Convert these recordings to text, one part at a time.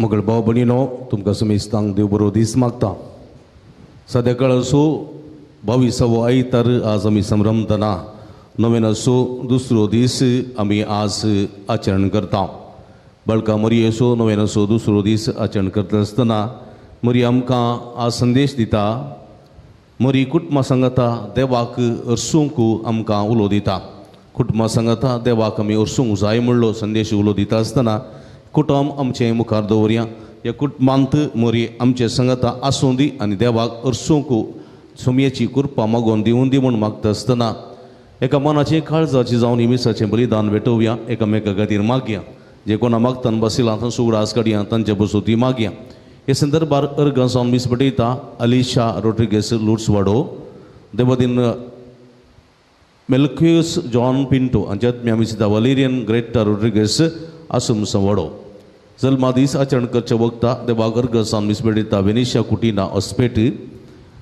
मगळ भाव भयणीनो तुमकां समेस्तांक देव बरो दीस मागता. सद्याकाळ असो 22वो आयतार आज आमी संभ्रमतना नवेन असो दुसरो दीस आमी आज आचरण करता. बाळका मरी असो नवेन असो दुसरो दीस आचरण करता आसतना मरी आमकां आज संदेश दिता. मरी कुटुंबा सांगता देवाक अर्सूंक आमकां उलो दिता. कुटुंबा सांगता देवाक आमी अर्सूंक जाय म्हणलो संदेश उलो दिता आसतना कुटुंब आमचें मुखार दवरया. ह्या कुटुंबांत मरी आमचे सांगता आसूं दी आनी देवाक अर्सूंक सोमयेची कृपा मागोवन दिवून दी म्हूण मागता आसतना एका मनाची काळजाची जावन इमिसाचें बलिदान भेटोवया. एकामेका खातीर मागया. जे कोणा मागतान बसिलां थंय सुगडास काडया तांचे बसोती मागया. हे संदर्भार अर्गां जावन मीस बटयता अलिशा रोड्रिगेस लुट्सवाडो. देवदीन मेल्क्यूस जॉन पिंटो हांचे आत्म्या मिसिता वलेरियन ग्रेटा रोड्रिगेस आसूम संवाडो. जल्मा दीस आचरण करचे वक्ता देवाक अर्गां जावन मीस बटयता वेनिशिया कुटिना ऑस्पेट.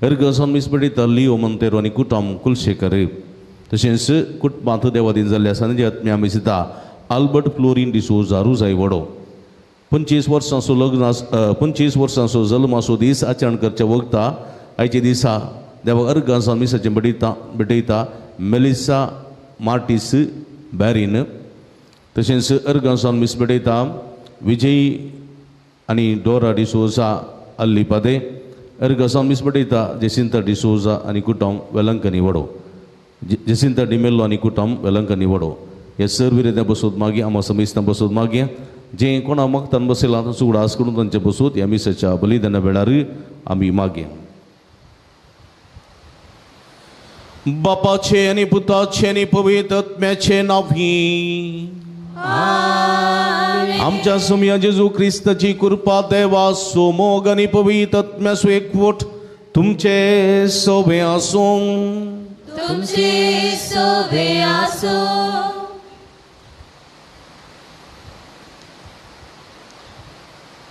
अर्गां जावन मीस बटयता लिओ मोंतेरो आनी कुटुंब कुलशेकर. तशेंच कुटुंबांत देवादीन जाल्ल्या सांजे आत्म्या मिसिता आल्बर्ट फ्लोरिन डिसोजा रुजाय वडो. 25 वर्सांचो लग्न 25 वर्सांचो जल्माचो दीस आचरण करचे वक्ता आयचे दिसा देवाक अर्गां जावन मिसाचें बटयता मेलिसा मार्टिस बॅरीन. तशेंच अर्गां जावन मीस बटयता विजय आनी डोरा डिसोजा अल्लीपादे. अर्गां जावन मीस बटयता जेसिंता डिसोजा आनी कुटुंब वेलंकनी वडो. जेसिंता डिमेल्लो आनी कुटुंब वेलंकनी वडो. हे सर्व रित्या बसोत मागया. आमा समेस्तां बसोत मागया. जे कोणा मागतान बसयलां सुगडास करून तांचे बसोत ह्या मिसाच्या बलिदाना वेळार आमी मागया. बापाचे आनी पुताचे आनी पवित्र आत्म्याचे नांवी आमच्या सोमया जेजू क्रिस्ताची कृपा देवा सोमोग आनी पवित्र आत्म्याचो एकवट तुमचे सोबे आसूं. तुमचे सोबे आसूं.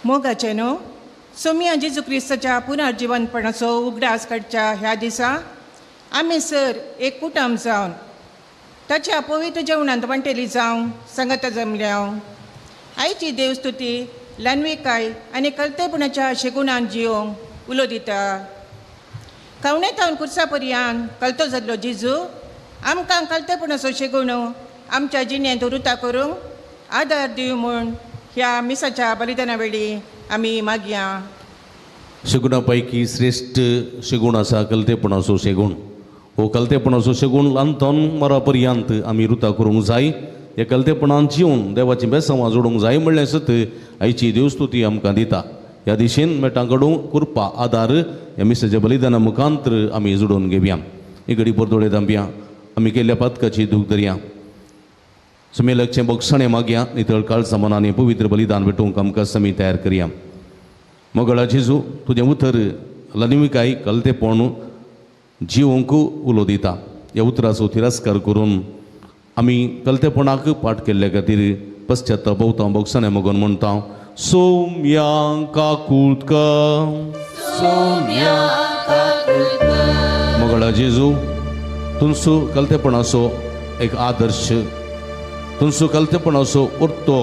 मोगाचे न्हू सोमया जेजू क्रिस्ताच्या पुनर्जीवनपणाचो उगडास काडच्या ह्या दिसा आमी सर एक कुटुंब जावन ताच्या पवित्र जेवणांत वांटेली जावं संगत जमल्या. आयची देवस्तुती ल्हानविकाय आनी कलतेपणाच्या शेगुणान जियोंक उलो दिता. कवणेतावन कुर्सा पर्यान कलतो जाल्लो जेजू आमकां कलतेपणाचो शेगूण आमच्या जिणेंत उरुता करूंक आदार दिवं म्हूण ह्या मिसाच्या बलिदाना वेळी आमी मागया. शेगुणा पैकी श्रेष्ठ शेगूण आसा कलतेपणाचो शेगूण. हो कलतेपणाचो शेगूण ल्हानतन मरा पर्यंत आमी रुता करूंक जाय. हे कलतेपणान जिवन देवाची बेसांवां जोडूंक जाय म्हणलें सत आयची देवस्तुती आमकां दिता. ह्या दिशेन मेटांकडून कृपा आदार ह्या मिसाच्या बलिदाना मुखांतर आमी जोडून घेवया. ही घडी परतोडे दांबया. आमी केल्ल्या पातकाची दूख धरया. सुमेलकचें बक्षणें मागया. नितळ काळ सामानांनी पवित्र बलिदान भेटोवंक आमकां समी तयार करया. मोगळा जेजू तुजें उतर ल्हानविकाय कलतेपण जिवोंक उलो दिता. ह्या उतराचो तिरस्कार करून आमी कलतेपणाक पाठ केल्ल्या खातीर पश्चात्ताप भोवता बक्षणें मोगोन म्हणटा सोम्या काकुळका. मोगळा जेजू तुमचो कलतेपणाचो एक आदर्श तुमचो कलतेपणाचो उरतो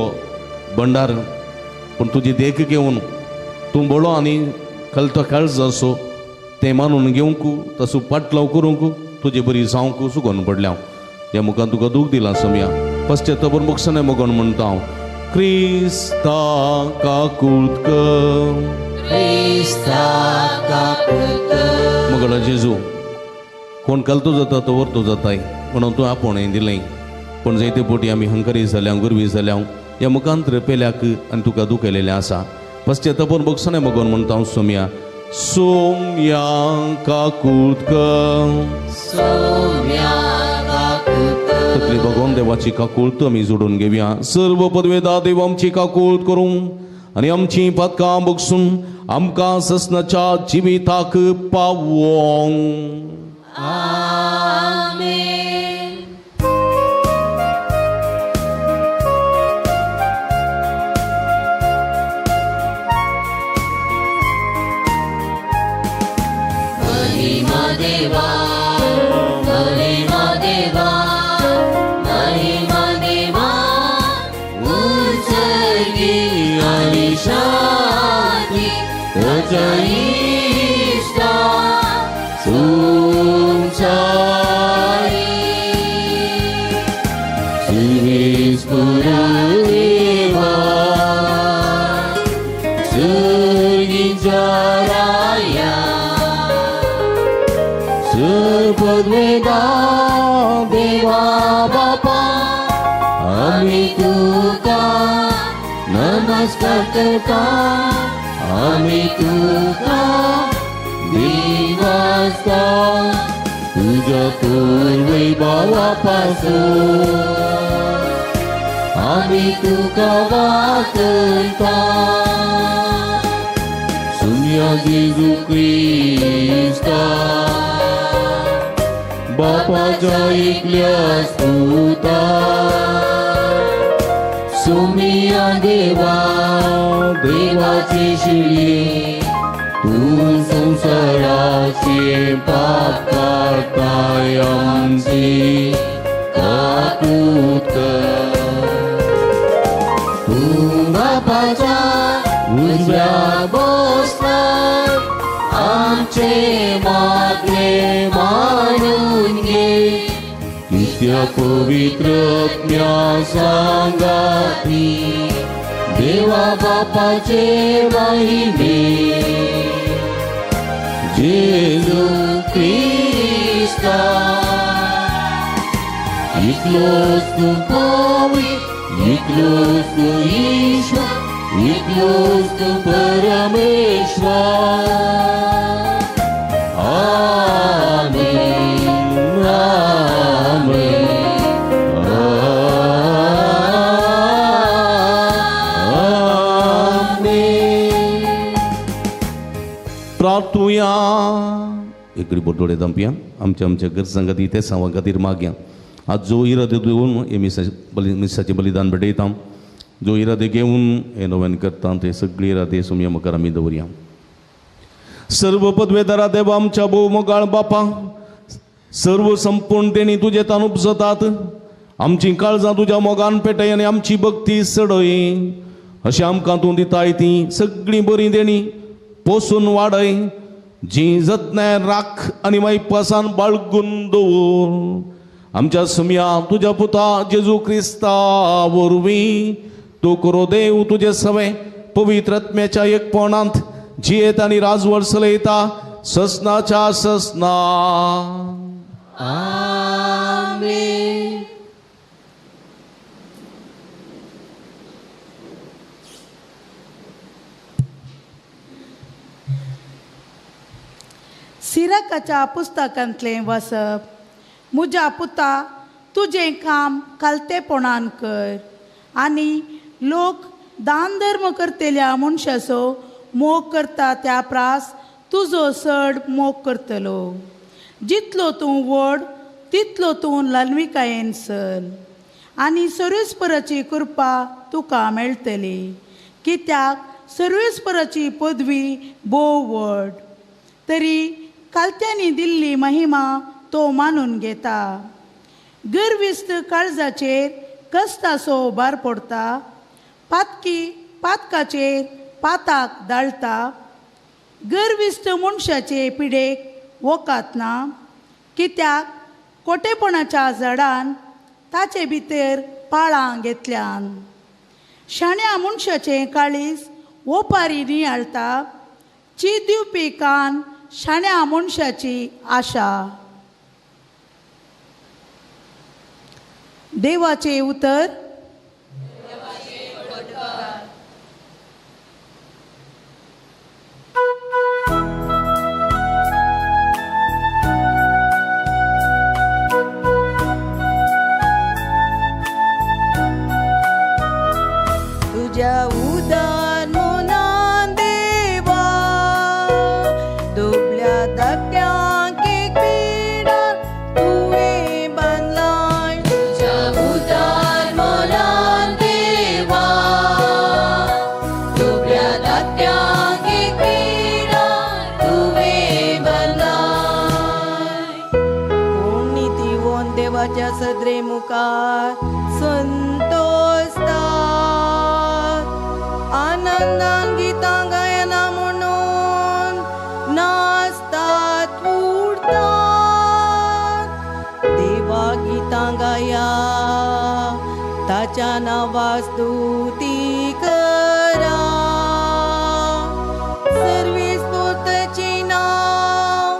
भंडार पूण तुजी देख घेवन तूं बळो आनी कलतो काळज असो तें मानून घेवंक तसो पाटलाव करूंक तुजी बरी जावंक सुगोन पडल्या. ह्या मुखान तुका दूख दिलां सोम्या. पश्चात्ताप बक्षणें मोगोन म्हणटा हांव क्रिस्ता काकुळक. मोगळा जेजू कोण कलतो जाता तो वरतो जाताय म्हणून तूं आपोणें दिलें. पूण जायते पोटी आमी हंकारी जाल्या गुरवी जाल्या ह्या मुखांतर पेल्याक आनी तुका दुखयलेलें आसा. पश्चात्ताप बक्षणें मोगोन म्हणटा हांव सोम्या सोम्या काकुळक. तकली भगवान देवाची काकुळत आमी जोडून घेवया. सर्व पदवेदार देव आमची काकुळत करूं आनी आमची पातकां बगसून आमकां ससनाच्या जिविताक पावोंक. महिमा देवा महिमा देवा महिमा देवा उचलगी आलिशा इष्टा तुमचाई सर्वेस पुरदेवा सर्गींच्या राया सर्ववेदा देवा बापा आम्ही तुका नमस्कार करता आम्ही तुका दिवासता तुझ्या वैभवापासून आम्ही तुका वाचता सुम्या जेजू ख्रिस्ता बापाच्या एकल्या स्तुता सुमिया देवा देवाचे शिळे तू संसाराचे पाप काढताय आमचे काकूत तू बापाच्या उजव्या बसलाय आमचे मागणे मानून घे नित्य पवित्रज्ञा सांगाती देवा बापाचे महिमे जेजू ख्रिस्ता इकलोस तू पवित्र इकलोस तू ईश्वर इकलोस तू परमेश्वर आमेन आमेन प्रार्थुया एकडी बोटोडे दंपिया आमच्या गरजां खातीर ते सांवा खातीर मागया आज जो इरादे घेवन हे मिसाचें बलिदान भेटयता जो इरादे घेवन हे नव्यान करता ते सगळे इरादे सुमया मुखार आमी दवरया सर्व पदवेदारा देवा आमच्या भोव मोगाळ बापा सर्व संपूर्णतेनी तुजे तान उपजतात आमची काळजां तुज्या मोगान पेटय आनी आमची भक्ती सडय अशें आमकां तूं दिताय ती सगळीं बरी देणी पोसून वाडय जी जतनाय राख आनी मागीर पासान बाळगून दवर आमच्या सुमया तुज्या पुता जेजू क्रिस्ता वरवीं तूं करो देव तुजे सवे पवित्र आत्म्याच्या एकपणांत जियेत आनी राजवट चलयता ससनाच्या ससना आमेन. सिराकाच्या पुस्तकांतलें वसप म्हज्या पुता तुजें काम कालतेपणान कर आनी लोक दान धर्म करतेल्या मनशाचो मोग करता त्या प्रास तुजो चड मोग करतलो जितलो तूं व्हड तितलो तूं लल्विकायेन चल आनी सर्वेस्पराची कृपा तुका मेळटली कित्याक सर्वेस्पराची पदवी भोव व्हड तरी कालत्यांनी दिल्ली महिमा तो मानून घेता गर्विस्त काळजाचेर कस्ताचो भार पडटा पातकाचेर पाताक दाळटा गर्विस्त मनशाचे पिडेक वकात ना कित्याक कोटेपणाच्या झाडान ताचे भितर पाळां घेतल्यान शाण्या मनशाचें काळीज ओपारी नियाळटा चीज दिवपी कान शाण्या मनशाची आशा देवाचे उतर तुझ्या उदान मोनान देवा दुबल्या धक्क्यांक एक पिडा तुवें बांदलाय तुझ्या उदार मोलान देवा दुबळ्या धाकट्यांक एक पिडा तुवें बांदलाय कोण नितीवोन देवाच्या सद्रे मुखार संतोषता आनंदान गितां गायना म्हणून देवाच्या नावा स्तुती करा, सर्वे स्तोत्राचे नाव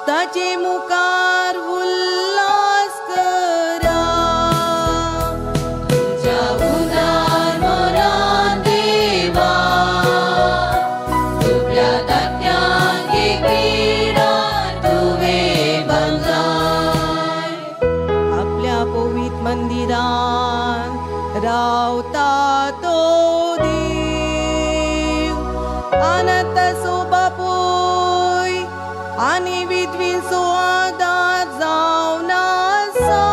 ताचे मुखार उल्हास करा. तुझ्या उदार मनान देवा, तुझ्या दात्यांगे पीडा तुवे बांधलाय. आपल्या पवित्र मंदिरान रावता तो देव, अनंत सो बापूय आनी विधवीन सो आदार जावन आसा.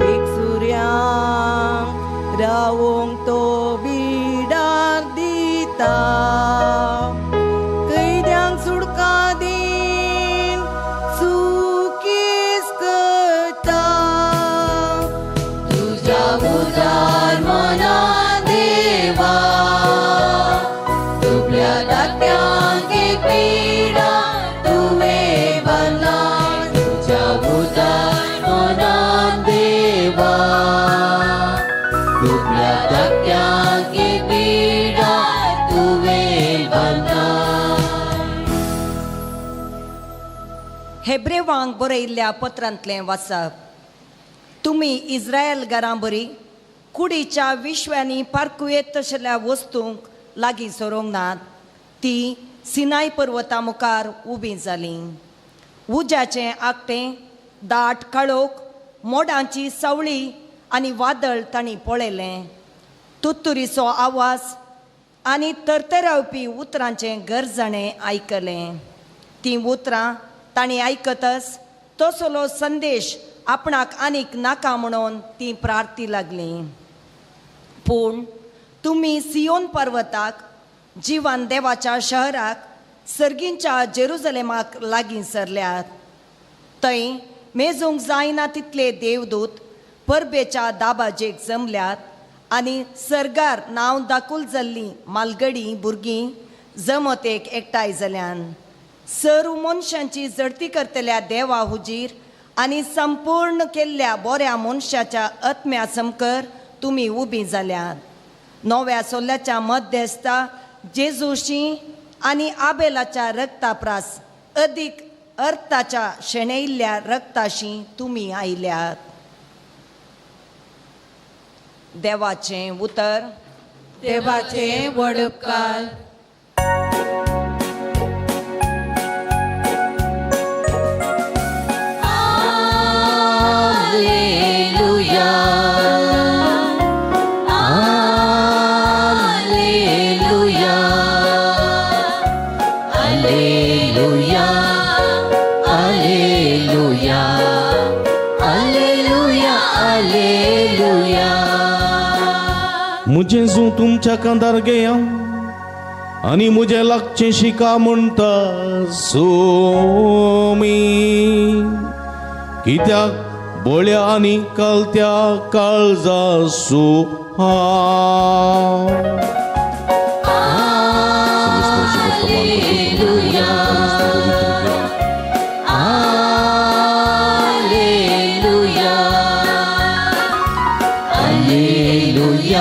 एक सूर्यांक रावोंक तो बिडार दिता, कैद्यांक सुडका दिन सुकीस करता. तुझ्या उदार मनान देवा, तुझ्या दात्यांगे पीडा तुवे बांधलाय. तुझ्या उदार मनान देवा, तुझ्या दात्यांगे पीडा तुवे बांधलाय. हेब्रेवांक बरयल्ल्या पत्रांतलें वाचप. तुमी इस्रायल घरां बरी कुडीच्या विश्व्यांनी पारकूं येत तशेल्या वस्तूंक लागीं सरोंक नात. ती सिनाय पर्वता मुखार उबी जालीं. उज्याचें आकटें, दाट काळोख, मोडांची सावळी आनी वादळ तांणी पळयलें. तुत्तुरीचो आवाज आनी तरतरावपी उतरांचें गरजणें आयकलें. तीं उतरां तांणी आयकतच तसलो संदेश आपणाक आनीक नाका म्हणून ती प्रार्थी लागली. पूण तुमी सियोन पर्वताक, जिवन देवाच्या शहराक, सर्गींच्या जेरुजलेमाक लागीं सरल्यात. थंय मेजूंक जायना तितले देवदूत परबेच्या दाबाजेक जमल्यात आनी सर्गार नांव दाखल जाल्लीं मालगडी भुरगीं जमतेक एकठांय जाल्यान. सर्व मनशांची जडती करतल्या देवा हुजीर आनी संपूर्ण केल्ल्या बऱ्या मनशाच्या आत्म्या समकर तुमी उबी जाल्यात. नव्या सोल्ल्याच्या मध्यस्था जेजूशी आनी आबेलाच्या रक्ताप्रास अदीक अर्थाच्या शेणयिल्ल्या रक्ताशी तुमी आयल्यात. देवाचें उतर. देवाचे वडपकार. Alleluia, Alleluia, Alleluia, Alleluia, Alleluia, Alleluia. मुझे जो तुमच्या कांदार गेया आणि मुझे लागचे शिका म्हणटा सोमी, कित्याक बोळ्या आनी कालत्या काळजा सो Alleluia, Alleluia, Alleluia,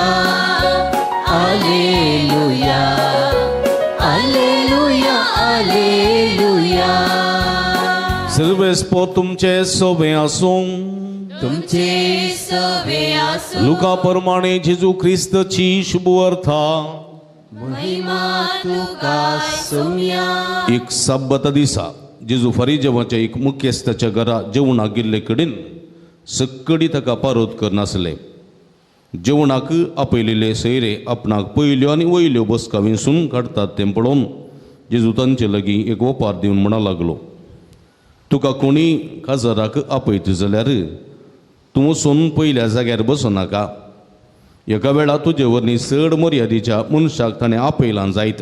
Alleluia, Alleluia, Alleluia. सर्वेस पो तुमचे सोबे आसूं. तुमचे सवे आसूं. लुका प्रमाणे जेजू ख्रिस्तची शुभ अर्था. महिमा तुका सौम्या. एक सब्बत दिसा जेजू फरिजेवाच्या एक मुख्यस्थाच्या घरा जेवणाक गेल्ले कडेन सक्कडी ताका पारोदकर नासले. जेवणाक आपयलेले सयरे आपणाक पयल्यो आनी वयल्यो बसका विंसून काडटात तें पळोवन जेजू तांचे लागीं एक ओपार दिवन म्हणा लागलो, तुका कोणी काजाराक आपयता जाल्यार तूं वचून पयल्या जाग्यार बसो नाका. एका वेळा तुजे वरवीं चड मर्यादेच्या मनशाक ताणें आपयलां जायत.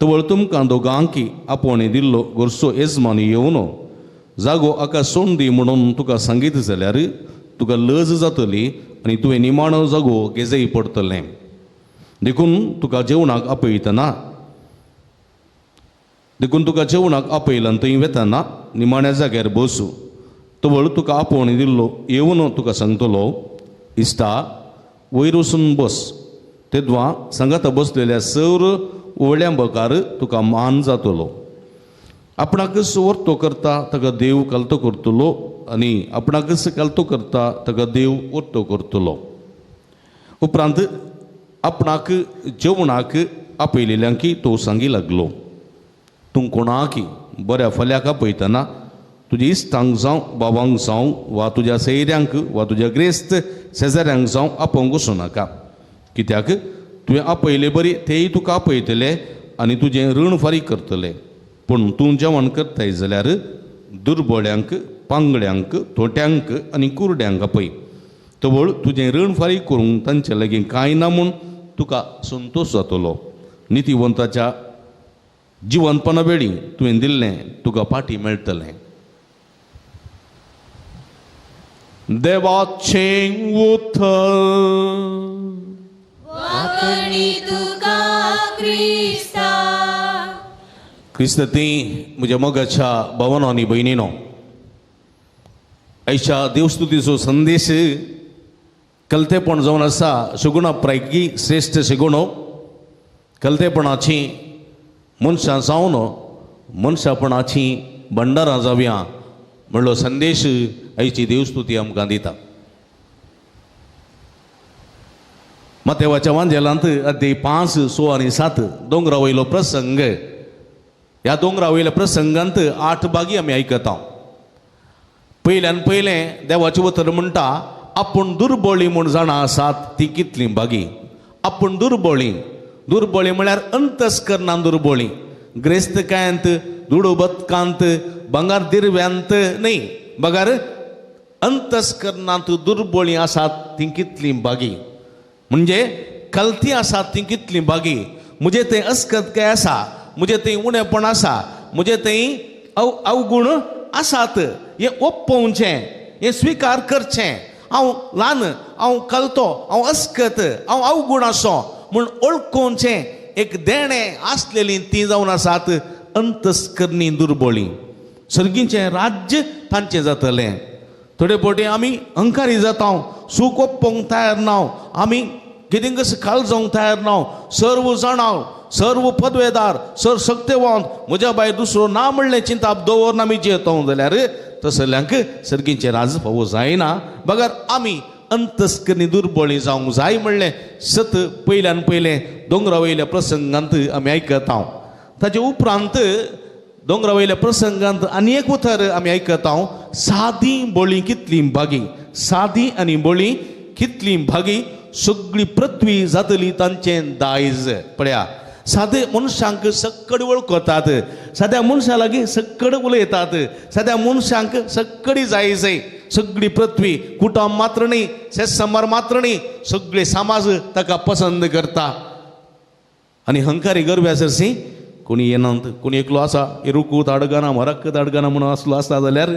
तवळ तुमकां दोगांकी आपोवणें दिल्लो गोरसो येजमान येवन जागो आका सोडून दी म्हणून तुका सांगीत जाल्यार तुका लज जातली आनी तुवें निमाणो जागो गेजय पडटलें. देखून तुका जेवणाक आपयलां थंय वेताना निमाण्या जाग्यार बसूं. तवळ तुका आपोवणें दिल्लो येवन तुका सांगतलो, इश्टा वयर वचून बस. तेदवा सांगाता बसलेल्या सौर व्हडल्या बकार तुका मान जातलो. आपणाकच वर्तो करता ताका देव कालतो करतलो आनी आपणाकच कालतो करता ताका देव वर्तो करतलो. उपरांत आपणाक जेवणाक आपयलेल्यांक तो सांगी लागलो. तूं कोणाक बऱ्या फाल्याक आपयतना तुज्या इश्टांक जावं बाबांक जावं वा तुज्या सैऱ्यांक वा तुज्या ग्रेस्त शेजाऱ्यांक जावं आपोवंक वचूं नाका. कित्याक तुवें आपयले बरी तेय तुका आपयतले आनी तुजें ऋण फारीक करतले. पूण तूं जेवण करताय जाल्यार दुर्बळ्यांक, पांगड्यांक, थोट्यांक आनी कुरड्यांक आपय. तवळ तुजें ऋण फारीक करूंक तांचे लागीं कांय ना म्हूण तुका संतोश जातलो. नितीवंताच्या जिवंतपणा वेळी तुवें दिल्लें तुका फाटीं मेळटलें. देवाचें उतर. वाकणी तुका क्रिस्ता. क्रिस्ती म्हज्या मोगाच्या भावांनो आनी भयणीनो, आयच्या देवस्तुतीचो संदेश कलतेपण जावन आसा. शगुणा प्रायकी श्रेश्ठ शिगोणो कलतेपणाची मनशां जावन मनशापणाची भंडारां जावया म्हणलो संदेश आयची देवस्तुती आमकां दिता. मत्तेवाच्या वांजेलांत अध्याय 5, 6 आनी 7 दोंगरा वयलो प्रसंग. ह्या दोंगरा वयल्या प्रसंगांत 8 बागी आमी आयकता. पयल्यान पयलें देवाचें उतर म्हणटा आपूण दुर्बळी म्हूण जाणा आसात ती कितली बागी. आपूण दुर्बळी. दुर्बळी म्हळ्यार अंतस्करणांत दुर्बळी. ग्रेस्तकायांत, दुडोबतकांत, भांगार दिरव्यांत न्ही, बगार अंतस्करणांत दुर्बळी आसात ती कितली बागी. म्हणजे कल्ती आसात ती कितली बागी. म्हजे थंय अस्कत काय आसा, म्हजे थंय उणेपण आसा, म्हजे थंय अवगुण आसात. हें ओप्पोवचें, हें स्विकार करचें. हांव ल्हान, हांव कलतो, हांव अस्कत, हांव अवगुण आसो म्हूण ओळखोवचें एक देणें आसलेलीं ती जावन आसात अंतस्करणी दुर्बळी. सर्गीचें राज्य तांचें जातलें. थोडे फावटी आमी अहंकारी जाता, सूख ओप्पोवंक तयार ना, आमी कितें कशें खाल जावंक तयार ना. सर्व जाणाव, सर्व पदवेदार, सर शक्तिवंत, म्हज्या भायर दुसरो ना म्हणलें चिंता दवरून आमी जियेता जाल्यार तसल्यांक सर्गीचें राज फावो जायना. बगार आमी अंतस्करणी दुर्बळी जावंक जाय म्हणलें सत पयल्यान पयलें दोंगरा वयल्या प्रसंगांत आमी आयकता. ताचे उपरांत दोंगरा वयल्या प्रसंगांत आनी एक उतर आमी आयकता. सादी बळी कितली बागी. सादी आनी बळी कितली बागी. सगळी पृथ्वी जातली तांचें दायज. पळया, सादे मनशांक सक्कड वळखतात, साद्या मनशा लागीं सक्कड उलयतात, साद्या मनशांक सक्कडी जायजय. सगळी पृथ्वी, कुटुंब मात्र न्ही, शेत मात्र न्ही, सगळे समाज ताका पसंद करता. आनी हंकारी गरब्या सरसी कोणी येनात. कोणी एकलो आसा, इरुकूत आडगाना मरक्कत आडगाना म्हणून असलो आसता जाल्यार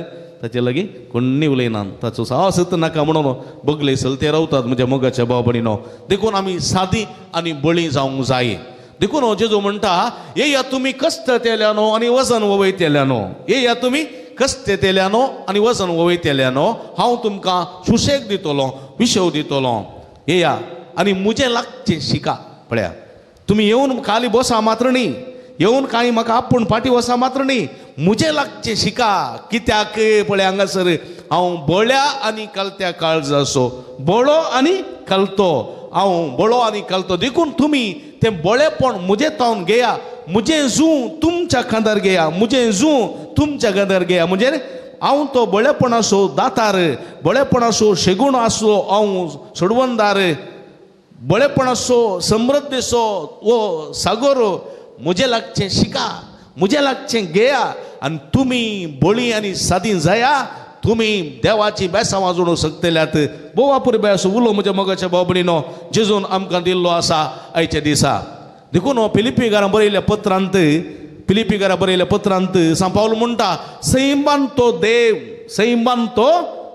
ताचे लागीं कोणी उलयनात. ताचो साहस नाका म्हणून बगले चलते रावतात. म्हज्या मोगाच्या भाव भयणीनो, देखून आमी सादी आनी बळी जावंक जाय. देखून हो जेजू म्हणटा, येया तुमी कश्ट तेल्यानो आनी वजन वयतेल्यानो. येया तुमी कश्ट तेल्यानो आनी वजन वयतेल्यानो, हांव तुमकां सुशेग दितलो, विशव दितलो. येया आनी म्हजें लागचें शिका. पळया, तुमी येवन खाली बसा मात्र न्ही, येवन कांय म्हाका आपूण फाटी वसा मात्र न्ही, म्हजें लागचें शिका. कित्याक पळय हांगासर हांव बळ्या आनी कलत्या काळज असो, बळो आनी कलतो, हांव बळो आनी कलतो. देखून तुमी तें बळेपण म्हजें तावन घेया, म्हजें जूं तुमच्या खांदार घेया, म्हजें जूं तुमच्या खांदार घेया. म्हणजे हांव तो बळेपण आसो दातार, बळेपण आसो शेगूण आसो हांव सोडवणदार, बळेपण आसो समृद्धी असो वो सागोर, म्हजें लागचें शिका, म्हजें लागचें घेया. आनी तुमी बळी आनी सादी जाया, तुमी देवाची बेसां वाजोवंक शकतल्यात. बोवापूर बेस उलो म्हज्या मोगाच्या भाव भयणीनो, जेजून आमकां दिल्लो आसा आयच्या दिसा. देखून हो फिलिपिकारां बरयल्ल्या पत्रांत, फिलिपिकारां बरयल्ल्या पत्रांत सांत पावल म्हणटा, सैमान तो देव, सैमान तो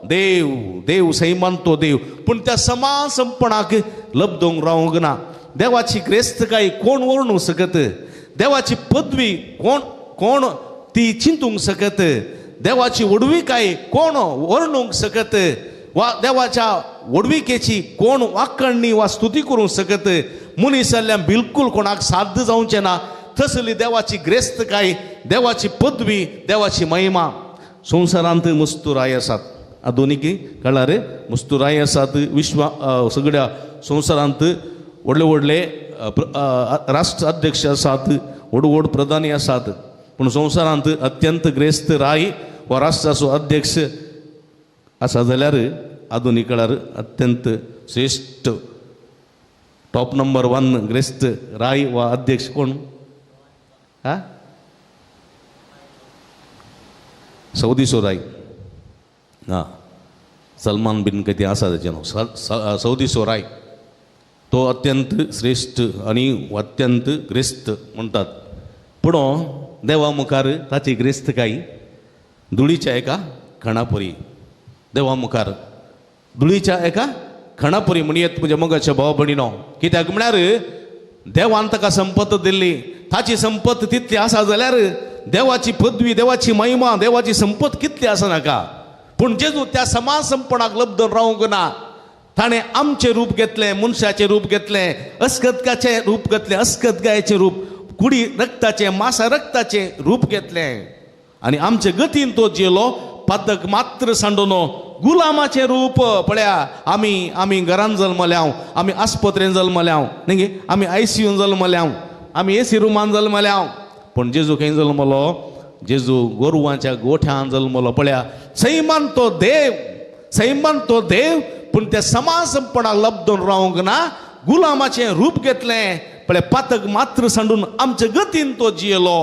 देव, देव सैमान तो देव. पूण त्या समासपणाक लबदोंक रावंक ना. देवाची क्रेस्तकाय कोण वर्णूंक शकत, देवाची पदवी कोण ती चिंतूंक शकत, देवाची वडवीकाय कोण वर्णूंक शकत. वा देवाच्या वडविकेची कोण वाकणणी वा स्तुती करूंक सकत मनीस जाल्ल्यान बिलकुल कोणाक साध्य जावचें ना. तसली देवाची ग्रेस्त काय, देवाची पदवी, देवाची महिमा. संवसारांत मस्तुराय आसात, आधुनिकी कळ्ळा रे, मस्तुराय आसात. सगळ्या संवसारांत व्हडले व्हडले राष्ट्र अध्यक्ष आसात, व्हड व्हड प्रधानी आसात. पूण संवसारांत अत्यंत ग्रेस्त राय वा राष्ट्राचो अध्यक्ष आसा जाल्यार आधुनिक काळार अत्यंत श्रेष्ठ टॉप नंबर 1 ग्रेस्त राय वा अध्यक्ष कोण? हा, सौदीचो राय. हां, सलमान बिन कितें आसा तेचें नांव. सौदीचो राय तो अत्यंत श्रेष्ठ आनी अत्यंत ग्रेस्त म्हणटात. पूण देवा मुखार ताची ग्रेस्तकाय धुळीच्या एका खणापरी. देवा मुखार धुळीच्या एका खणापरी म्हणयत म्हज्या मोगाच्या भाव भयणीनो. कित्याक म्हळ्यार देवान ताका संपत दिल्ली, ताची संपत तितली आसा जाल्यार देवाची पदवी, देवाची महिमा, देवाची संपत कितली आसा नाका. पूण जेजू त्या समान संपणाक लब्धून रावूंक ना. ताणें आमचें रूप घेतलें, मनशाचें रूप घेतलें, अस्कतकाचें रूप घेतलें, अस्कतगायेचें रूप, कुडी रक्ताचें, मासा रक्ताचें रूप घेतलें. आनी आमचे गतीन तो जियेलो, पातक मात्र सांडून गुलामाचें रूप. पळया, आमी घरान जल्मल्या, आमी आस्पत्रेन जल्मल्या, न्ही, आमी ICUन जल्मल्या, आमी AC रुमान जल्मल्या. पूण जेजू खंय जल्मलो? जेजू गोरवांच्या गोठ्यान जल्मलो. पळया, सैमान तो देव, सैमान तो देव, पूण त्या समान संपणाक लब्धून रावूंक ना. गुलामाचें रूप घेतलें. पळया, पातक मात्र सांडून आमचे गतीन तो जियेलो.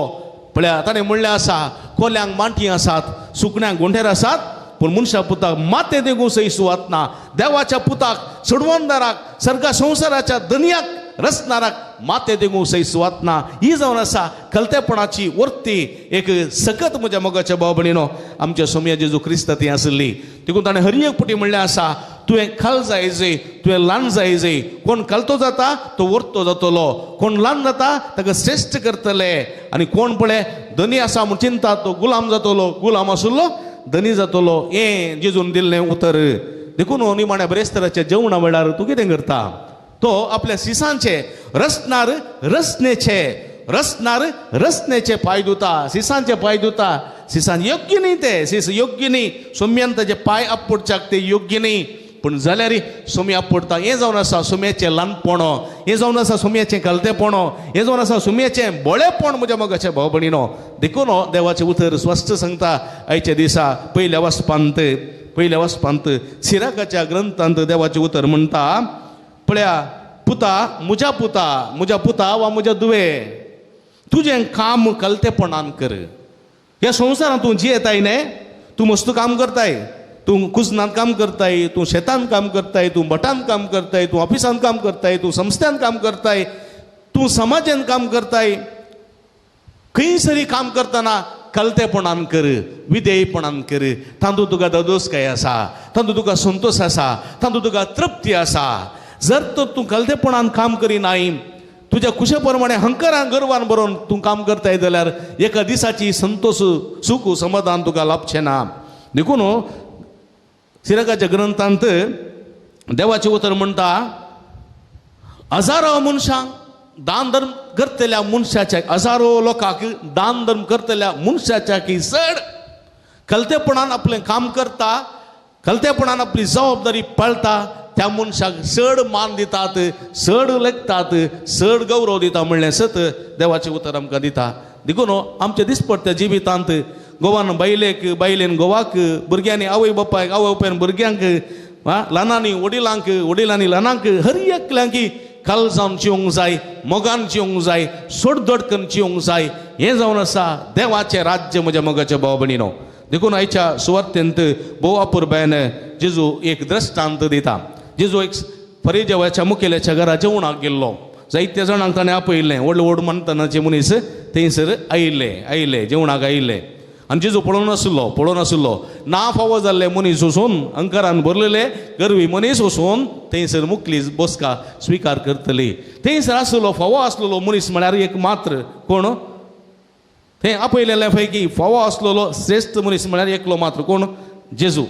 पळया, ताणें म्हणलें आसा, कोल्यांक मांटी आसात, सुकण्यांक गोंठेर आसात, पूण मनशा पुताक माते देगूं सही सुवात ना. देवाच्या पुताक, सडवणदाराक, सर्गा संवसाराच्या दनयाक रचणाराक माते देगूं सही सुवात ना. ही जावन आसा कलतेपणाची वर्ती एक सकत म्हज्या मोगाच्या भाव भयणीनो आमच्या सोम्या जेजू क्रिस्त ती आसली. देखून ताणें हर एक पटी म्हणलें आसा, तुवें खाल जायजे, तुवें ल्हान जायजे. कोण कालतो जाता तो वर्तो जातलो, कोण ल्हान जाता ताका श्रेश्ठ करतले. आनी कोण पळय धनी आसा म्हूण चिंता तो गुलाम जातलो, गुलाम आसलो धनी जातलो. हें जेजून दिल्लें उतर. देखून निमाण्या बेरेस्ताराच्या जेवणा वेळार तूं कितें करता? तो आपल्या सिसांचे रचणार रचनेचे पांय धुता, सिसांचे पांय धुता. सिसान योग्य न्ही ते, सिस योग्य न्ही. सोम्यान ताचे पांय आपडच्याक ते योग्य न्ही. पूण जाल्यार सोमी आपडटा. हें जावन आसा सोम्याचें ल्हानपण, हें जावन आसा सोम्याचें कलतेपण, हें जावन आसा सोम्याचें बोळेपण म्हज्या मोगाच्या भाव भयणीनो. देखून देवाचें उतर स्पश्ट सांगता आयच्या दिसा पयल्या वसपांत सिराकाच्या ग्रंथांत देवाचें उतर म्हणटा, पळया, म्हज्या पुता वा म्हज्या दुवे, तुजें काम कलतेपणान कर. ह्या संवसारांत तूं जियेताय न्ही, तूं मस्त काम करताय, तूं कुसनांत काम करताय, तूं शेतांत काम करताय, तूं भटांत काम करताय, तूं ऑफिसांत काम करताय, तूं संस्थांत काम करताय, तूं समाजांत काम करताय. खंयसरी काम करतना कलतेपणान कर, विधेयपणान कर. तांदूळ तुका दोदोसकाय आसा, तांदूळ तुका संतोश आसा, तांदूळ तुका तृप्ती आसा. जर तर तूं कलतेपणान काम करिनाय, तुज्या कुशे प्रमाणे हंकारान गर्वान बरोवन तूं काम करताय जाल्यार एका दिसाची संतोष, सुख, समाधान तुका लाभचें ना. देखून सिराकाच्या ग्रंथांत देवाचें उतर म्हणटा, हजारो मनशांक दान धर्म करतल्या मनशाच्या, हजारो लोकांक दान धर्म करतल्या मनशाच्या की चड कलतेपणान आपलें काम करता, कलतेपणान आपली जबाबदारी पाळटा, त्या मनशाक चड मान दितात, चड लेखतात, चड गौरव दिता म्हणलें सत देवाचें उतर आमकां दिता. देखून आमच्या दिसपट्ट्या जिवितांत गोवान बायलेन घोवाक, भुरग्यांनी आवय बापायन भुरग्यांक, ल्हानांनी वडिलांक, वडिलांनी ल्हानांक, हर एकल्यांक काळजान जिवंक जाय, मोगान जिवंक जाय, सोडधोड जिवंक जाय. हें जावन आसा देवाचें राज्य म्हज्या मोगाच्या भाव भयणीनो. देखून आयच्या सुवातेंत भोव अपुरबायन जेजू एक दृश्टांत दिता. जेजू एक फरिजेवाच्या मुखेल्याच्या घरा जेवणाक गेल्लो. जायत्या जाणांक ताणें आपयलें. व्हड म्हणटनाचे मनीस थंयसर आयिल्ले जेवणाक आयिल्ले. आनी जेजू पळोवन नासलो. ना फावो जाल्ले मनीस वचून, अंकारान भरलेले गर्वी मनीस वचून थंयसर मुखली बसका स्विकार करतली. थंयसर आसलो फावो आसलेलो मनीस म्हळ्यार एक मात्र. कोण? थंय आपयलेल्या पैकी फावो आसलेलो श्रेश्ठ मनीस म्हळ्यार एकलो मात्र. कोण? जेजू.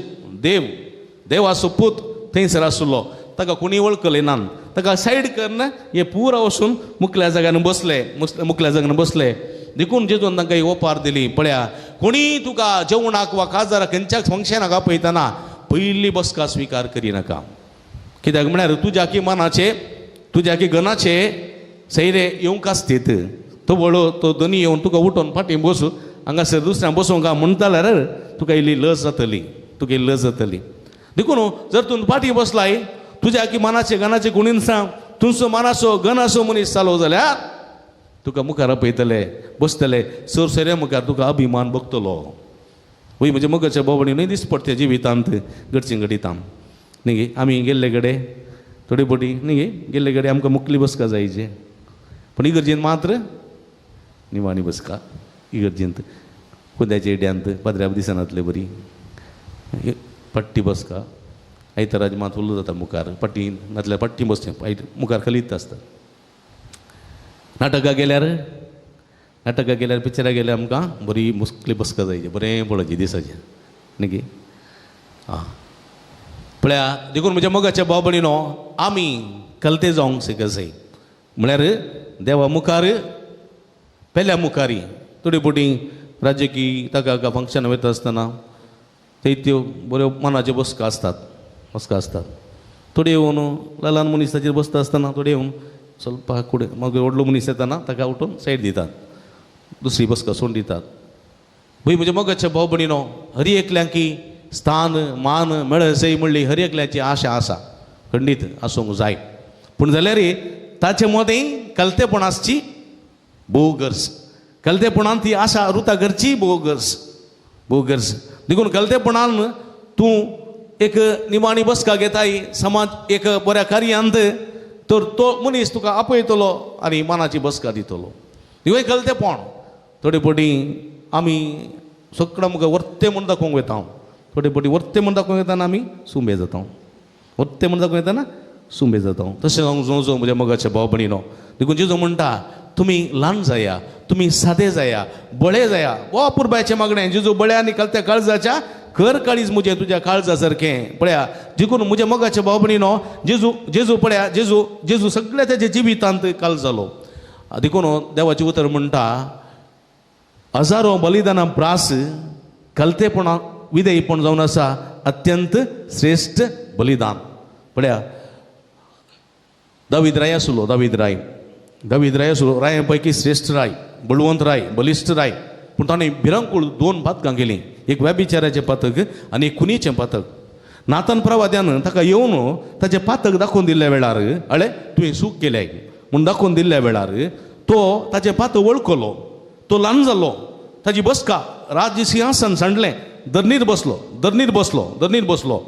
देवाचो पूत थंयसर आसलो ताका कोणी वळखलें ना ताका सायड करना हे पुरा वचून मुखल्या जाग्यान बसले देखून जेजून तांकां एक ओपार दिली पळया कोणी तुका जेवणाक वा काजाराक खंयच्या फंक्शनाक आपयतना पयली बसका स्विकार करिनाका कित्याक म्हळ्यार तुज्या की मनाचे तुज्या की गनाचे सैरे येवंक आसतेत तो वडो तो धनी येवन तुका उठोवन फाटीं बसू हांगासर दुसऱ्या बसूंक म्हणटाल्यार तुका इल्ली लज जातली देखून जर तूं फाटीं बसलाय तुज्या की मनाचे गनाचे कोणीन सांग तुमचो मनाचो गनाचो मनीस जालो जाल्यार तुका मुखार आपयतले बसतले सरसऱ्या मुखार तुका अभिमान बगतलो वय म्हणजे मगाच्या बोबणी न्हय दिसता पडटे जिवितांत घडचीं घडितां न्ही गे आमी गेल्ले कडेन थोडी बोटी न्ही गे गेल्ले कडेन आमकां मुखली बसका जायचे पण इगर्जेंत मात्र निवाणी बसका इगर्जेंत कोंद्याच्या इड्यांत पदऱ्या दिसनातले बरी पट्टी बसका आयताराज मात उल्लो जाता मुखार पट्टी नातल्यार पट्टी बसचें मुखार खालीत आसता नाटकां गेल्यार पिक्चराक गेल्यार आमकां बरी मुसकली बसका जायची बरें पळोवचें दिसाचें न्ही गे आं पळया देखून म्हज्या मोगाच्या भावभयणीनो आमी कलते जावंक शिकत जाय म्हळ्यार देवा मुखार पेल्या मुखारी थोडी बोटी राजकी ताका फंक्शन वयता आसतना त्यो बऱ्यो मनाच्यो बसका आसतात थोडी येवन ल्हान मनीस ताचेर बसता आसतना थोडी येवन ಸ್ವಲ್ಪ कुडे मग व्हडलो मनीस येताना ताका उठोवन सायड दितात दुसरी बसका सोडून दितात भंय म्हणजे मोगाच्या भाव भयणीनो हरी एकल्यांकी स्थान मान मेळ जाय म्हणली हरी एकल्याची आशा आसा खंडीत आसूंक जाय पूण जाल्यार ताचे मदें कलतेपण आसची भोव गरज कलतेपणान ती आशा रुता करची भोव गरज देखून कलतेपणान तूं एक निमाणी बसका घेताय समाज एक बऱ्या कार्यांत तर तो मनीस तुका आपयतलो आनी मनाची बसका दितलो इवय कलतेपण थोडे फावटी आमी सगळ्या मुखार वर्ते म्हूण दाखोवंक वयता थोडे फावटी वर्ते म्हूण दाखोवंक येताना आमी सुंबे जाता वर्ते म्हूण दाखोवंक येताना सुंबे जाता तशें जावंक जो म्हज्या मोगाच्या भाव भयणीनो देखून जेजू म्हणटा तुमी ल्हान जाया तुमी सादे जाया बळे जाया वो पुरबायचें मागणें जेजू बळे आनी कलत्या काळजाच्या कर काळीज मुजें तुज्या काळजा सारकें पळया देखून म्हज्या मोगाच्या भाव भयणीनो जेजू पळया जेजू सगळ्या तेजे जिवितांत काल जालो देखून देवाचें उतर म्हणटा हजारो बलिदानां प्रास कलतेपणां विधेयपण जावन आसा अत्यंत श्रेष्ठ बलिदान पळया दावीद राय आसलो राया पैकी श्रेष्ठ राय बळवंत राय बलिश्ठ राय पूण ताणें भिरांकूळ 2 पातकां केलीं एक व्याभिचाराचें पातक आनी एक खुनीचें पातक नातन प्रवाद्यान ताका येवन ताचें पातक दाखोवन दिल्ल्या वेळार अळे तुवें चूक केल्या म्हूण दाखोवन दिल्ल्या वेळार तो ताचें पातक वळखलो तो ल्हान जालो ताची बसका राज्य सिंहासन सांडलें धरणीर बसलो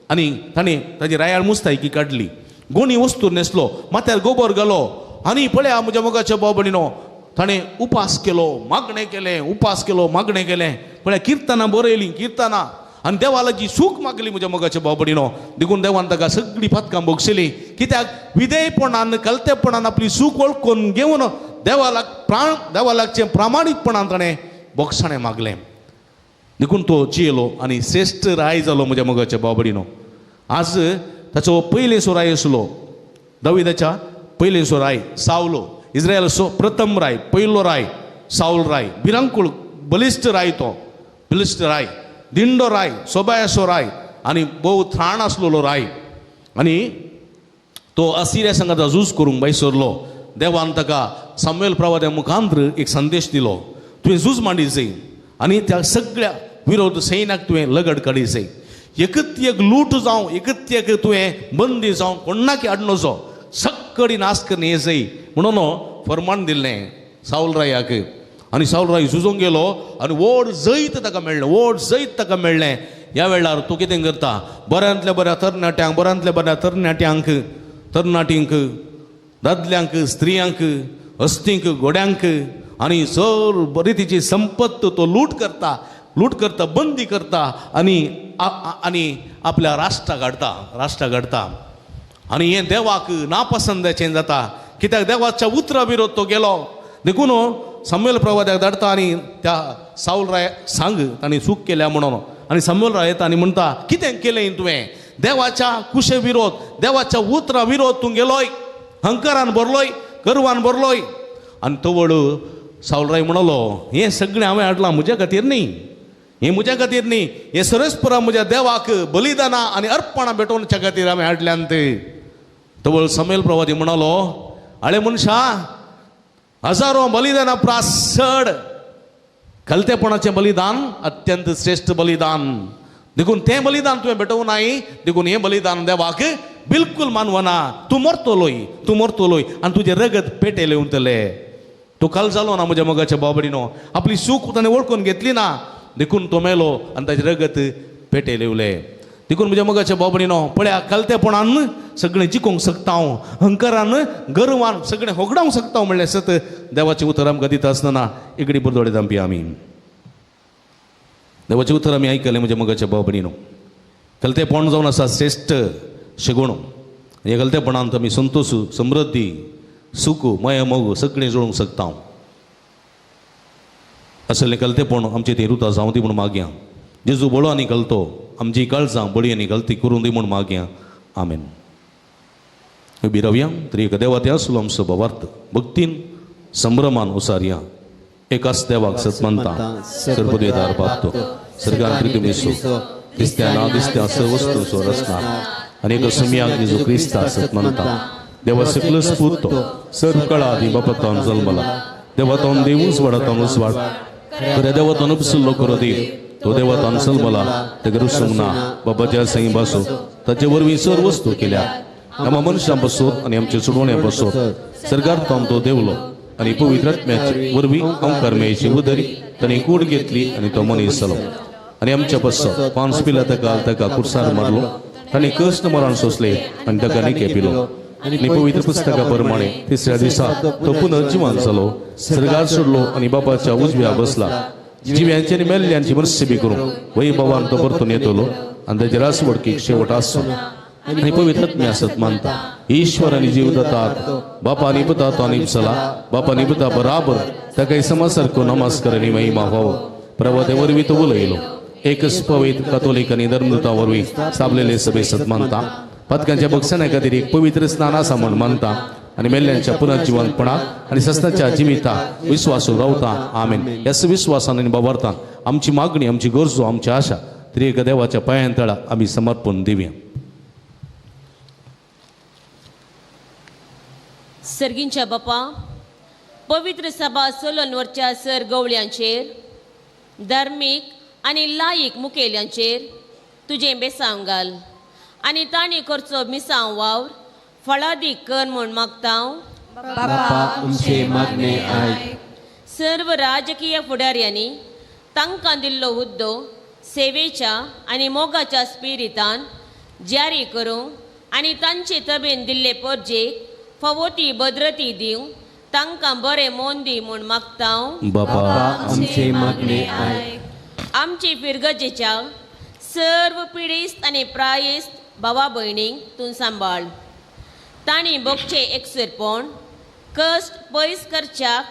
आनी ताणें ताची रायाळ मुस्तायकी काडली गोणी वस्तू नेसलो माथ्यार गोबर घालो आनी पळया म्हज्या मोगाच्या भाव भयणीनो ताणें उपास केलो मागणें केलें पळया किर्तनां बरयलीं किर्तनां आनी देवा लागीं सूख मागली म्हज्या मोगाच्या भाव भयणीनो देखून देवान ताका सगळीं पातकां बक्षिलीं कित्याक विधेयपणान कलतेपणान आपली सूख वळखून घेवन देवा लागचें प्रामाणीकपणान ताणें बोक्षाणें मागलें देखून तो जियेलो आनी श्रेष्ठ राय जालो म्हज्या मोगाच्या भाव भयणीनो आज ताचो पयलेचो राय आसलो दाविदाच्या पयलेचो राय सावलो इस्रायलाचो प्रथम राय पयलो राय साऊल राय भिरांकूळ बलिश्ठ राय दिंडो राय सोबायाचो राय आनी भोव त्राण आसलेलो राय आनी तो असिऱ्या संघाचा झूज करूंक बैसरलो देवान ताका सामुएल प्रवाद्या मुखांतर एक संदेश दिलो तुवें झूज मांडी जाय आनी त्या सगळ्या विरोध सैन्याक तुवें लगड काडी जाय एकत्य लूट जावं एकत्य तुवें बंदी जावं कोणाकी आडनोचो सक्कडी नाश करणे हे जाय म्हणून फरमान दिल्लें साऊल रायाक आनी साऊल राय झुजोंक गेलो आनी व्हड जैत ताका मेळ्ळें ह्या वेळार तूं कितें करता बऱ्यांतल्या बऱ्या तरणाट्यांक तरणाटींक दादल्यांक स्त्रियांक हस्तींक घोड्यांक आनी सर बरी तिची संपत्त तो लूट करता बंदी करता आनी आपल्या राष्ट्रा काडटा आनी हें देवाक नापसंदाचें जाता कित्याक देवाच्या उतरा विरोध तो गेलो देखून सामुएल प्रवाद्याक धाडटा आनी त्या साऊल राय सांग ताणें चूक केल्या म्हणून आनी सामुएल राय येता आनी म्हणटा कितें केलें तुवें देवाच्या कुशे विरोध, देवाच्या उतरा विरोध तू गेलोय, हंकारान भरलोय, गर्वान भरलोय. आणि तवळ सावलराय म्हणलो हे सगळें हांवें हाडलां म्हज्या खातीर न्ही, हे म्हज्या खातीर न्ही, हे सरस्परा म्हज्या देवाक बलिदानां आनी अर्पणां भेटोवच्या खातीर हांवें हाडल्यान ते. तवळ समेल प्रवादी म्हणलो आळे मनशा, हजारो बलिदानां प्रासड, खलतेपणाचें बलिदान अत्यंत श्रेष्ठ बलिदान. देखून तें बलिदान तुवें भेटोवं नाय, देखून हें बलिदान देवाक बिलकुल मानवना. तूं मरतलोय आनी तुजें रगत पेटेलें उरतलें. तो काल जालो ना म्हज्या मोगाच्या बाबडीनो, आपली सूख ताणें वळखून घेतली ना, देखून तो मेलो आनी ताजें रगत पेटेलें उरलें. देखून म्हज्या मोगाच्या बाबडीनो पळया, कलतेपणान सगळें जिखूंक शकता हांव, हंकारान गर्वान सगळें होगडावंक शकता म्हणलें सत देवाचें उतर आमकां दिता आसतना इगडी बुरदोळे दामपी आमी. देवाचें उतर आमी आयकलें म्हज्या मोगाच्या बाबडीनो. कलतेपण जावन आसा श्रेष्ठ शेगोण. हे कलतेपणांत आमी संतोश, समृद्धी, सुख, मय मोग सगळें जोडूंक शकता हांव. असलें कलतेपण आमचें तें रुता जावं दी म्हूण मागया. जेजू बळो आनी घालतो, आमची काळजां बळी आनी घालती करून दी म्हूण मागया. आमेन. उबी रावया. तरी एका देवा त्या सुलामचो भावार्थ भक्तीन संभ्रमान उसारया. एकाच देवाक सत मानता, सर्वदेदार बापतो, सर्गान पृथ्वीसो, दिसत्या ना दिसत्या सर्व वस्तूचो रचना, आनी एका सम्याक जेजू क्रिस्ता सत मानता. देवा सकल स्फूर्तो, सर्व काळा आदी बापतान जल्मला. देवातान देवूच वाडातान उसवाड, खऱ्या देवातान उपसुल्लो करो देव, तो देवातान जल्मला, तेगे रुसूंक ना. बापाच्या सई बासो, ताचे वरवीं सर्व वस्तू केल्या. आम्हा मनशां पासत आनी आमच्या सुडवण्या पासत सर्गार्थान तो देवलो, आनी पवित्र आत्म्याचे वरवीं ओंकार मेळची उदरी ताणें कूड घेतली आनी तो मनीस जालो. आनी आमच्या पासत पांच पिला ताका कुर्सार मारलो, ताणें कश्ट मरण सोंसलें आनी ताका निके पिलो. आनी पवित्र पुस्तका प्रमाणे तिसऱ्या दिसा तो पुनर्जिवन जालो, सर्गार सोडलो आनी बापाच्या उजव्या बसला. जिव्यांची आनी मेल्ल्यांची मनसेबी करूं वैभवान तो परतून येतलो आनी ताचे रासवडकीक शेवट आसूं. आनी पवित्र आत्म्या सत मानता, ईश्वर आनी जीव दतात, बापा निपता तो निपसला, बापा निपता बराबर ताका समा सारको नमस्कार आनी महिमा हो. प्रभा ते वरवीं तो उलयलो. एकच पवित्र कातोलीक आनी धर्मदूता वरवीं स्थापलेले सभे सत मानता. पथकांच्या बक्षण्या खातीर एक पवित्र स्नान आसा म्हूण मानता. आनी मेल्ल्यांच्या पुनर्जिवंतपणा आनी सस्ताच्या जिविता विश्वासू रावता. आमेन. ह्याच विश्वासान आनी बाबार्थान आमची मागणी, आमची गरजो, आमची आशा तरी एका देवाच्या पांयांतळा आमी समर्पण दिवया. सर्गींच्या बापा, पवित्र सभा सोलनवरच्या सर गवळ्यांचेर, धार्मीक आनी लायीक मुखेल्यांचेर तुजें बेसांव घाल आनी तांणी करचो मिसांव वावर फळादीक कर म्हूण मागता. सर्व राजकीय फुडाऱ्यांनी तांकां दिल्लो हुद्दो सेवेच्या आनी मोगाच्या स्पिरितान जारी करूं आनी तांचे तबेन दिल्ले पर्जेक फवोती भद्रती दिवं तांकां बरें मोन दी म्हूण मागता. आमचे फिरगजेच्या सर्व पिडेस्त आनी प्रायेस्त भावा भयणींक तूं सांबाळ. तांणी भोगचे एकसरपण कश्ट पयस करच्याक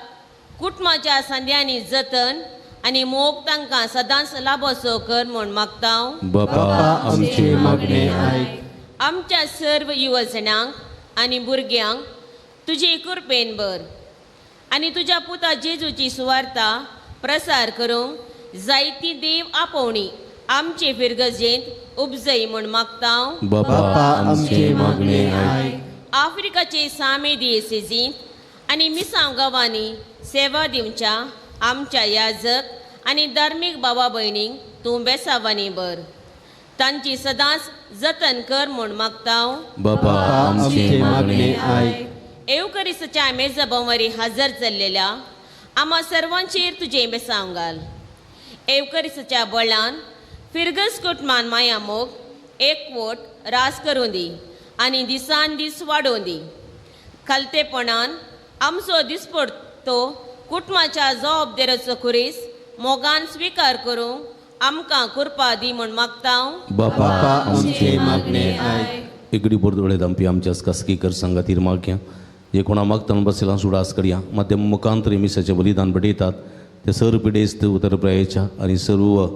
कुटुंबाच्या संद्यांनी जतन आनी मोग तांकां सदांच लाभसो कर म्हूण मागता. आमच्या सर्व युवजनांक आनी भुरग्यांक तुजे कृपेन भर आनी तुज्या पुता जेजूची सुवार्ता प्रसार करूंक जायती देव आपोवणी आमचे फिरगजेंत उपजय म्हूण मागता. आफ्रिकाचे सामेदी येसेजींत आनी मिसांव गांवांनी सेवा दिवच्या आमच्या याजक आनी धार्मीक भावा भयणींक तूं बेसावांनी भर. तांची सदांच जतन कर म्हूण मागता. एवकरिस्ताच्या मेजबावरी हजर जाल्लेल्या आम्हा सर्वांचेर तुजें बेसांव घाल. एवकरिस्ताच्या बळान फिरगस कुटुंबान माया मोग एकवट रास करूं दी आनी दिसान दीस वाडोवन दी. खालतेपणान आमचो दिसपडतो कुटुंबाच्या जबाबदारेचो खुरीस मोगान स्विकार करूंक आमकां कृपा दी म्हूण मागता. इगडी बोर्दोळे दामपी आमच्या खासगीकर संगातीर मागया. जे कोणा मागतना बसला सुडास करया. माध्यम मुखांतरी मिसाचें बलिदान भेटयतात ते सर्व पिडेस्त उत्तर प्रयाच्या आनी सर्व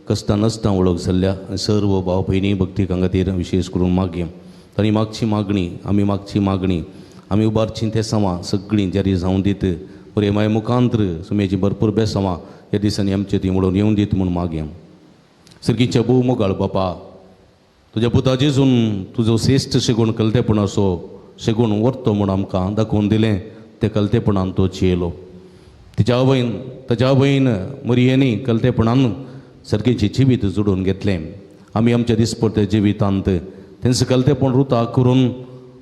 कस्ता नसता वळख जाल्ल्या सर्व भाव भयणी भक्ती खातीर विशेष करून मागया तांणी मागची मागणी आमी उबारची ते समा सगळीं जारी जावं दीत बरे माय मुखांतर सुमेची भरपूर बेसांवां ह्या दिसांनी आमचे ती म्हणून येवं दीत म्हूण मागया सर्गीच्या भोव मोगाळ बापा तुज्या पुता जेजून तुजो श्रेश्ठ शेगूण कलतेपणाचो शेगूण व्हरतो म्हूण आमकां दाखोवन दिलें ते कलतेपणान तो जियेलो ताच्या आवयन मरियेनी कलतेपणान सर्गेचें जिवीत जोडून घेतलें आमी आमच्या दिसपट्या जिवितांत तेंच कलतेपण रुता करून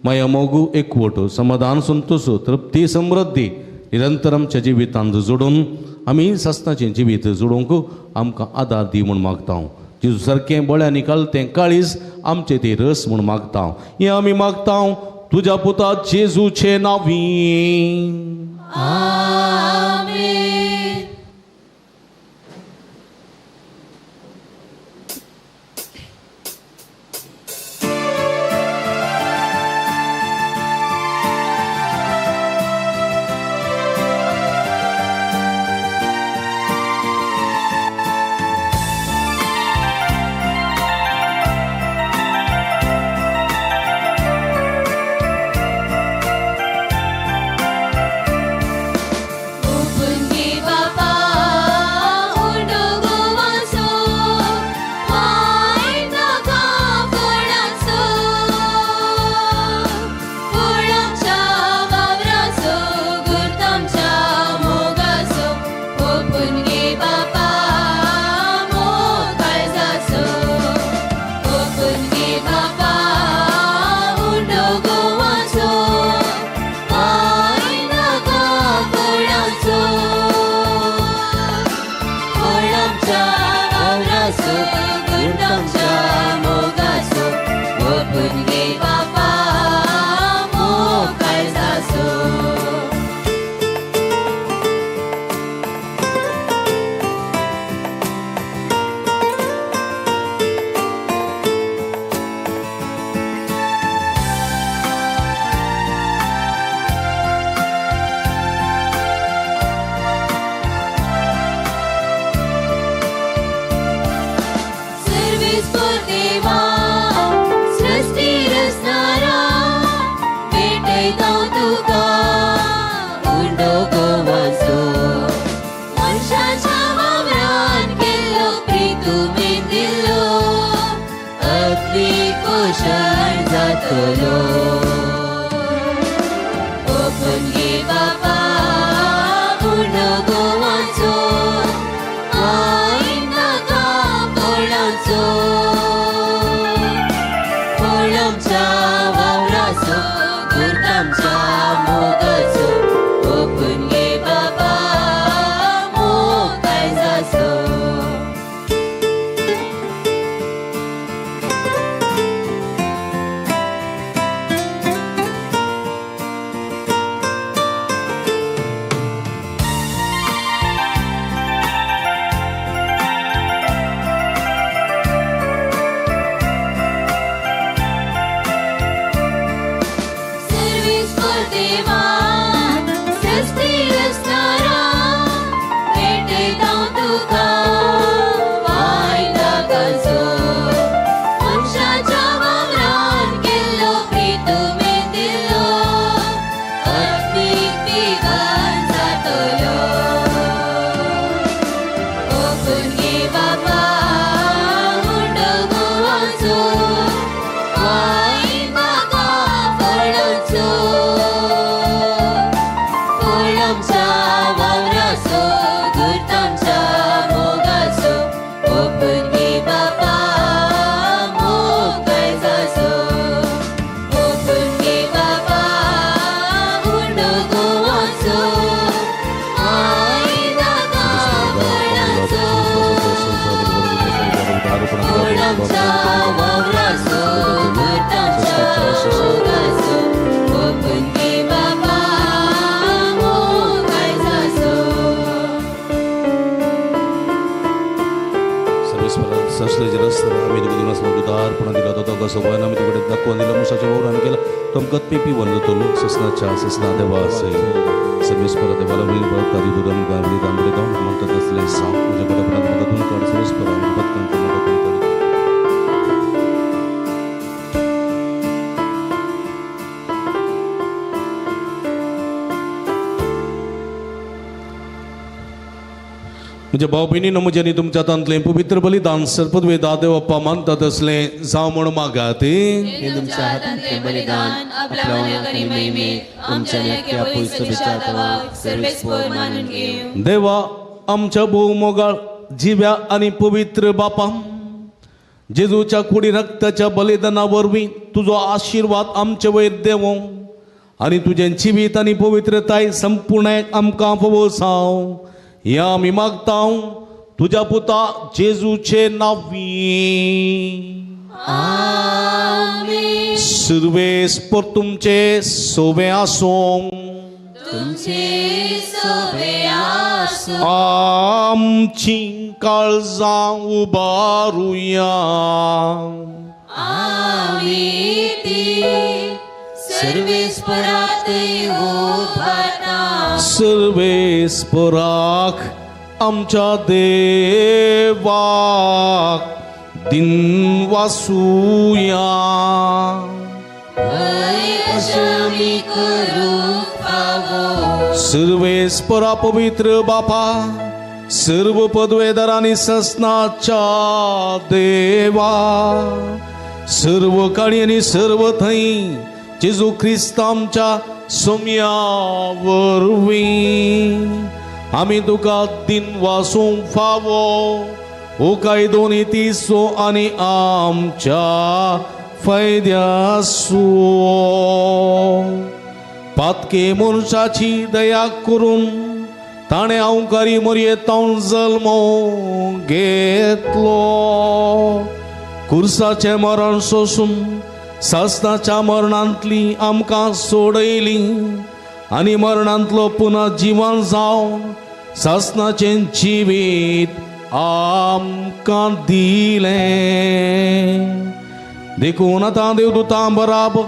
माया मोगू एकवट समाधान संतोष तृप्ती समृद्धी निरंतर आमच्या जिवितांत जोडून आमी सासणाचें जिवीत जोडूंक आमकां आदार दी म्हूण मागता जेजू सारकें बळ्या निकालतें काळीज आमचें तें रस म्हूण मागता हें आमी मागता तुज्या पुता जेजूचे नांवीं ससना देवा सर्विस पर देवाला वेळ तारी दुरन गावली दांबरे जाऊन म्हणतात असले सांग म्हणजे बडपणात बघतून काढ सर्विस पर म्हणजे भाऊ बहिणीनं म्हज्यानी तुमच्या तांतलें पवित्र बलिदान सरपदवे दादेव अप्पा मानतात असले जावं म्हण मागात. हे तुमच्या हातांतले बलिदान आपल्या वाण्याकरी महिमेत आमच्या लेख्या पवित्र विचारतवाक सर्वेस्पर मानून घेऊ. देवा आमच्या भोवमोगाळ जिव्या आणि पवित्र बापा, जेजूच्या कुडी रक्ताच्या बलिदाना वरवीं तुझो आशीर्वाद आमचे वयर देवो आणि तुझे जिवीत आणि पवित्रताय संपूर्ण आमकां फोवसाव. या आमी मागतां तुझ्या पुता जेजूचे नावी. सर्वेस्पर तुमचे सोबे आसूं. आमची काळजां उबारुया. सर्वेस्पराक आमच्या देवाक दिन वासूया. सर्वेस्परा पवित्र बापा, सर्व पदवेदार आणि ससनाच्या देवा, सर्व काळी आणि सर्व थंय जेजू ख्रिस्त आमच्या सोम्या वरवीं आमी तुका दिन वासूंक फावो. ओ काय दोनी तिसो आनी आमच्या फायद्यासो. पातके मनशाची दया करून ताणें अवकारी मर्येतां जल्मो घेतलो. कुर्साचें मरण सोसून सासनाच्या मरणांतली आमकां सोडयली आनी मरणांतलो पुना जिवन जावन सासनाचें जिवीत आमकां दिलें. देखून आतां देवदूतां बराबर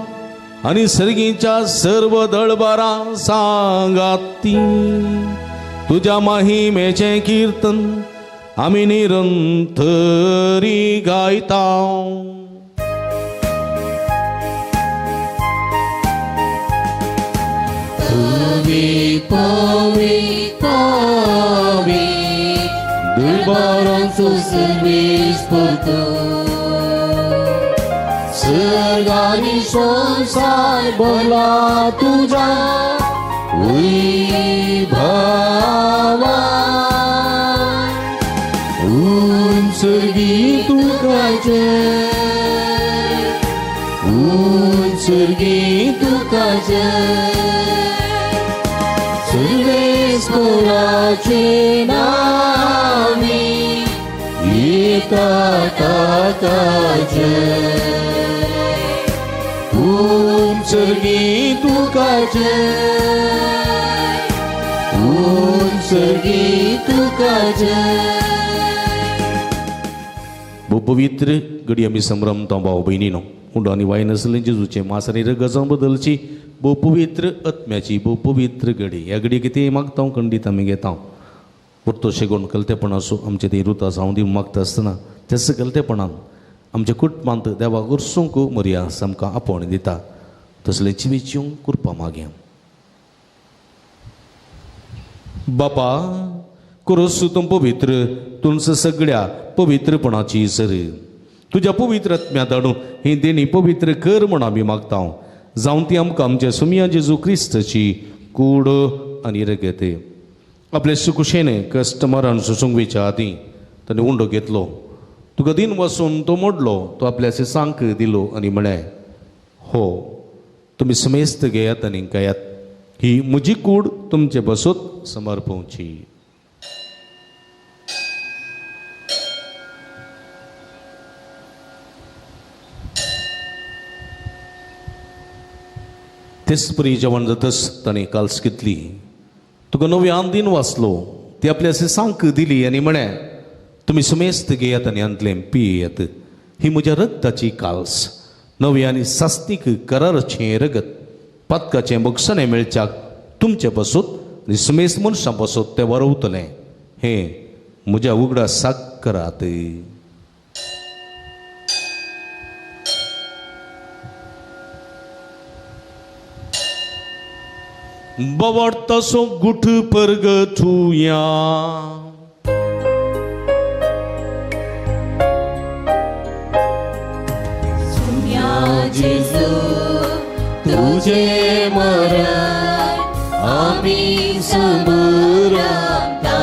आनी सर्गीच्या सर्व दळबारां सांगाती तुज्या महिमेचें कीर्तन आमी निरंतरी गायतां. सर्गानी संसार बोला तुझा भावा. सर्गी तुकाचे सर्गी तुकाचे सर्वेस्पराचे नावी एका ताकाचे. सर्गी तुकाचे सर्गी तुकाचे. पवित्र गडी आमी संभ्रमता भाव भयणीनो. उंड आनी वायन आसलें जेजूचे मांस आनी रगत बदलची भोव पवित्र आत्म्याची भोव पवित्र घडी. ह्या घडी कितें मागता खंडीत आमी घेता. परतो शेगोण कलतेपणाचो आमचे ते रुता जावं दिवंक मागता आसतना तेच कलतेपणान आमच्या कुटुंबांत देवाक उर्सूंक मर्यास आमकां आपोवण दिता. तसले जिवीच्यो कृपा मागया. बापा कुरोस तुम पवित्र तुमचं सगळ्या पवित्रपणाची सर तुझ्या पवित्र आत्म्या धाडून ही देणी पवित्र कर म्हण आमी मागता. जावं ती आमकां आमच्या सुमिया जेजू क्रिस्ताची कूड आनी रगत. आपले सुकुशेने कस्टमरान सोसूंक वेच्या आदीं ताणें उंडो घेतलो. तुका दिन वचून तो मोडलो. तो आपल्या सांक दिलो आनी म्हळें, हो तुमी समेस्त घेयात आनी गायात. ही म्हजी कूड तुमचे बसत समर्पवची. तेच परी जेवण जातच ताणें काल्स घेतली. तुका नव्यान दिन वाचलो. ती आपल्या सांक दिली आनी म्हळें, तुमी समेस्त घेयात आनी अंतलें पियेयात. ही म्हज्या रगताची काल्स नवी आनी सास्तीक कराराचें रगत. पातकाचें बक्षणें मेळच्याक तुमचे बसत आनी समेस्त मनशां बसत तें वरवतलें. हें म्हज्या उगडा साक करात. बवडतासो गुठ परगठुया. जेजू तुझे मरण आम्ही समरता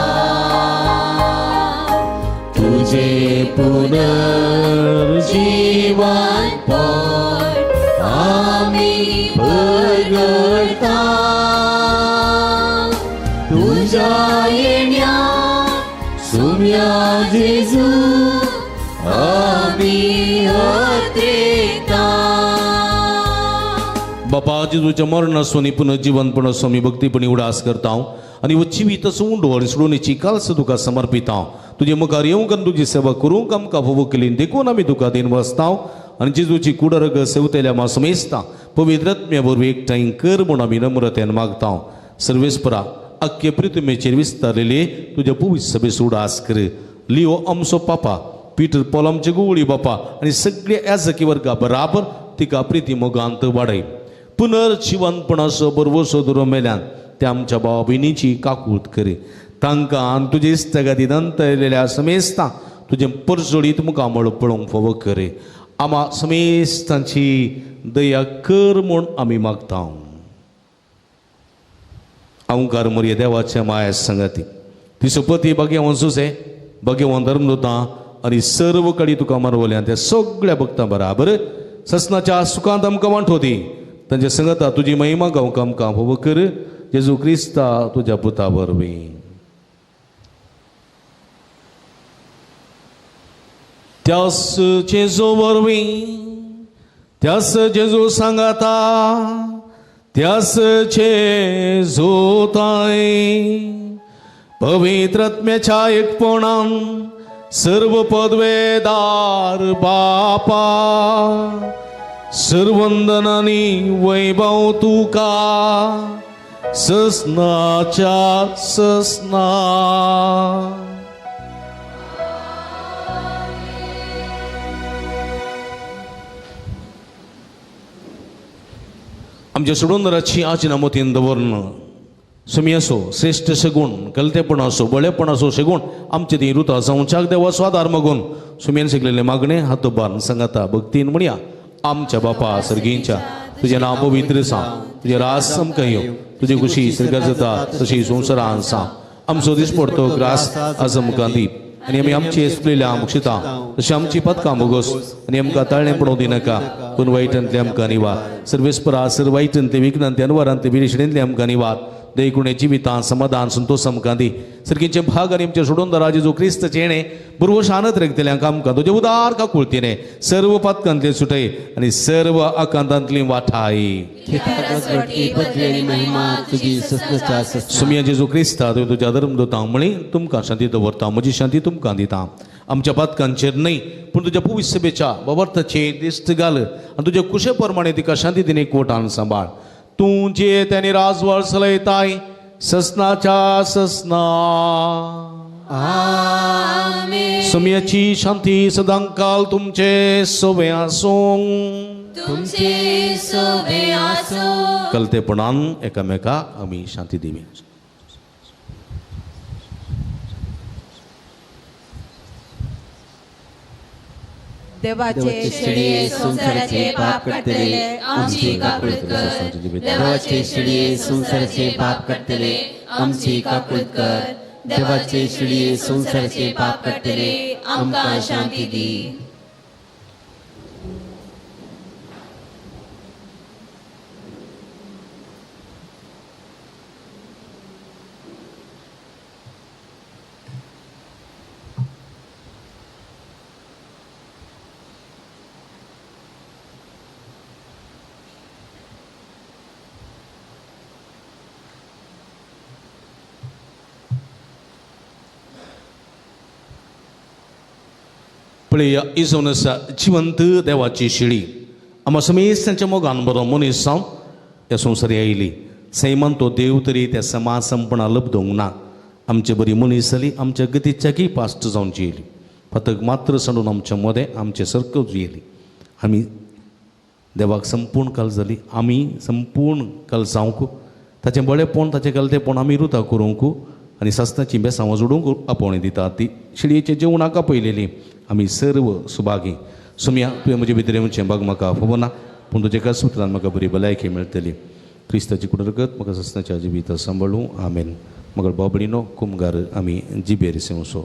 तुझे पुनर्जीवन पण आम्ही परगळता तुझ्या येण्या सोम्या जेजू आम्ही अत्रेता बापा जेजूच्या मरणासो आणि पुनर्जीवनपणासो आमी भक्तीपणी उडास करता आणि जिवीत सोडून आणि सोडून कालस तुका समर्पिता तुझे मुखार येवंक आनी तुजी सेवा करूंक आमकां फोव केली देखून आमी तुका दिन वसता आणि जेजूची कुडरग सेवतेल्या मास मेजता पवित्र आत्म्या बरोबर एकठांय कर म्हूण आमी नम्रतेन मागता सर्वेस्परा अख्खे पृथ्वीचेर विस्तारलेले तुझ्या पवित्र सभेस उडास कर लिओ आमचो पापा पीटर पॉल आमचे गुवळी बापा आणि सगळे याजकी वर्गा बराबर तिका प्रिती मोगांत वाडय पुनर्जीवनपणाचो बरवसो दुरो मेल्यान त्या आमच्या भावा भयणीची काकूट करे तांकां आनी तुजे इस्तगादीन अंतरलेल्या समेस्तां तुजें परजोडीत मुखामळ पळोवंक फोव करे आमा समेस्तांची दया कर म्हूण आमी मागता ओंकार मोरये देवाच्या माया संगती तिसोपती भाग्यवान सुसे भाग्यवान धर्मदूतां आणि सर्व कडी तुका मारवल्या त्या सगळ्या भक्तां बराबर ससनाच्या सुखांत आमकां वांटो दी तांच्या संगता तुजी महिमा गावंक आमकां फोव कर जेजू क्रिस्ता तुज्या पुता वरवीं त्यास जेजू वरवीं त्यास जेजू सांगाता त्यास जेजू ताय पवित्र आत्म्याच्या एकपणान सर्व पदवेदार बापा सर्वंदनानी वैभव तुका ससनाच्या ससना आमच्या सोडूनराची आज नामोतीन दवरन सुमी असो श्रेष्ठ शगूण कलतेपण असो बळेपण असो शगूण आमचे ती रुता संचाक देवा स्वादार मागून सुमेन शिकलेले मागणे हात बार सांगाता भक्तीन म्हणया आमच्या बापा सर्गींच्या तुझे नाव पवित्र सांग तुझे रास आमकां येवं तुझी खुशी स्वर्गात जाता तशी संवसारांत सांग आमचो दीस पडतो ग्रास आज आमकां दी आणि आमी आमची एसलेल्या मुक्षिता तशी आमची पदकां भोगोस आणि आमकां ताळणें पडोवं दिनाका पूण वायटांतले आमकां निवार सर्वेस्परा सर वायटांतले विघ्नांतले अनुवारांतले विरिशणेंतले आमकां निवार देखुणे जिवितां समाधान संतोष आमकां दी सर्गीचे भाग आनी आमचे सोडून दरा जेजू क्रिस्त येणे बरोबर शानत रेगतल्यांक आमकां तुजे उदार काकुळतीने सर्व पदकांतले सुटय आनी सर्व आकांतांतली वाठाय सुमिया जेजू क्रिस्ता तुज्या धर्मदूतांक म्हणी तुमकां शांती दवरता म्हजी शांती तुमकां दिता आमच्या पदकांचेर न्हय पूण तुज्या पवित्र सभेच्या बाबर्थाचेर दिश्ट घाल आनी तुज्या कुशे प्रमाणे तिका शांती दिने कोटान सांबाळ तूं जे त्याने राजवळ चलयताय ससनाच्या ससना सुमयाची शांती सदांकाल तुमचे सोबे आसूं कलतेपणान एकामेकाक आमी शांती दिवी देवाचे शिडये संसाराचे पाप करतले आमची काकुळत कर देवाचे शिडये संसाराचे पाप करतले आमची काकुळत कर देवाचे शिडये संसाराचे पाप करतले आमकां शांती दी पळया इजोन आसा जिवंत देवाची शिडी आमी समेस्तांच्या मोगान बरो मनीस जावन ह्या संवसारी आयली सैमान तो देव तरी त्या समाज संपणा लब्धोंक ना आमचे बरी मनीस जाली आमच्या गतीच्याकी पास्ट जावन जियेली फतक मात्र सांडून आमच्या मदें आमचे सर्क जियेली आमी देवाक संपूर्ण काल जाली आमी संपूर्ण काल जावंक ताचें बळेपण ताचें गलतेपण आमी रुता करूंक आनी सस्ताची बेसांव जोडूंक आपोवणी दिता ती शिडयेचे जेवणाक आपयलेली आमी सर्व सुभागी सुमया तुवें म्हजे भितर येवचें बग म्हाका खबर ना पूण तुजे कास्मितान म्हाका बरी भलायकी मेळटली. क्रिस्ताची कुडरगत म्हाका ससनाच्या जिवितां सांबाळूं. आमेन. मगर बाबडीनो कुमगार आमी जिबेर सेवसो.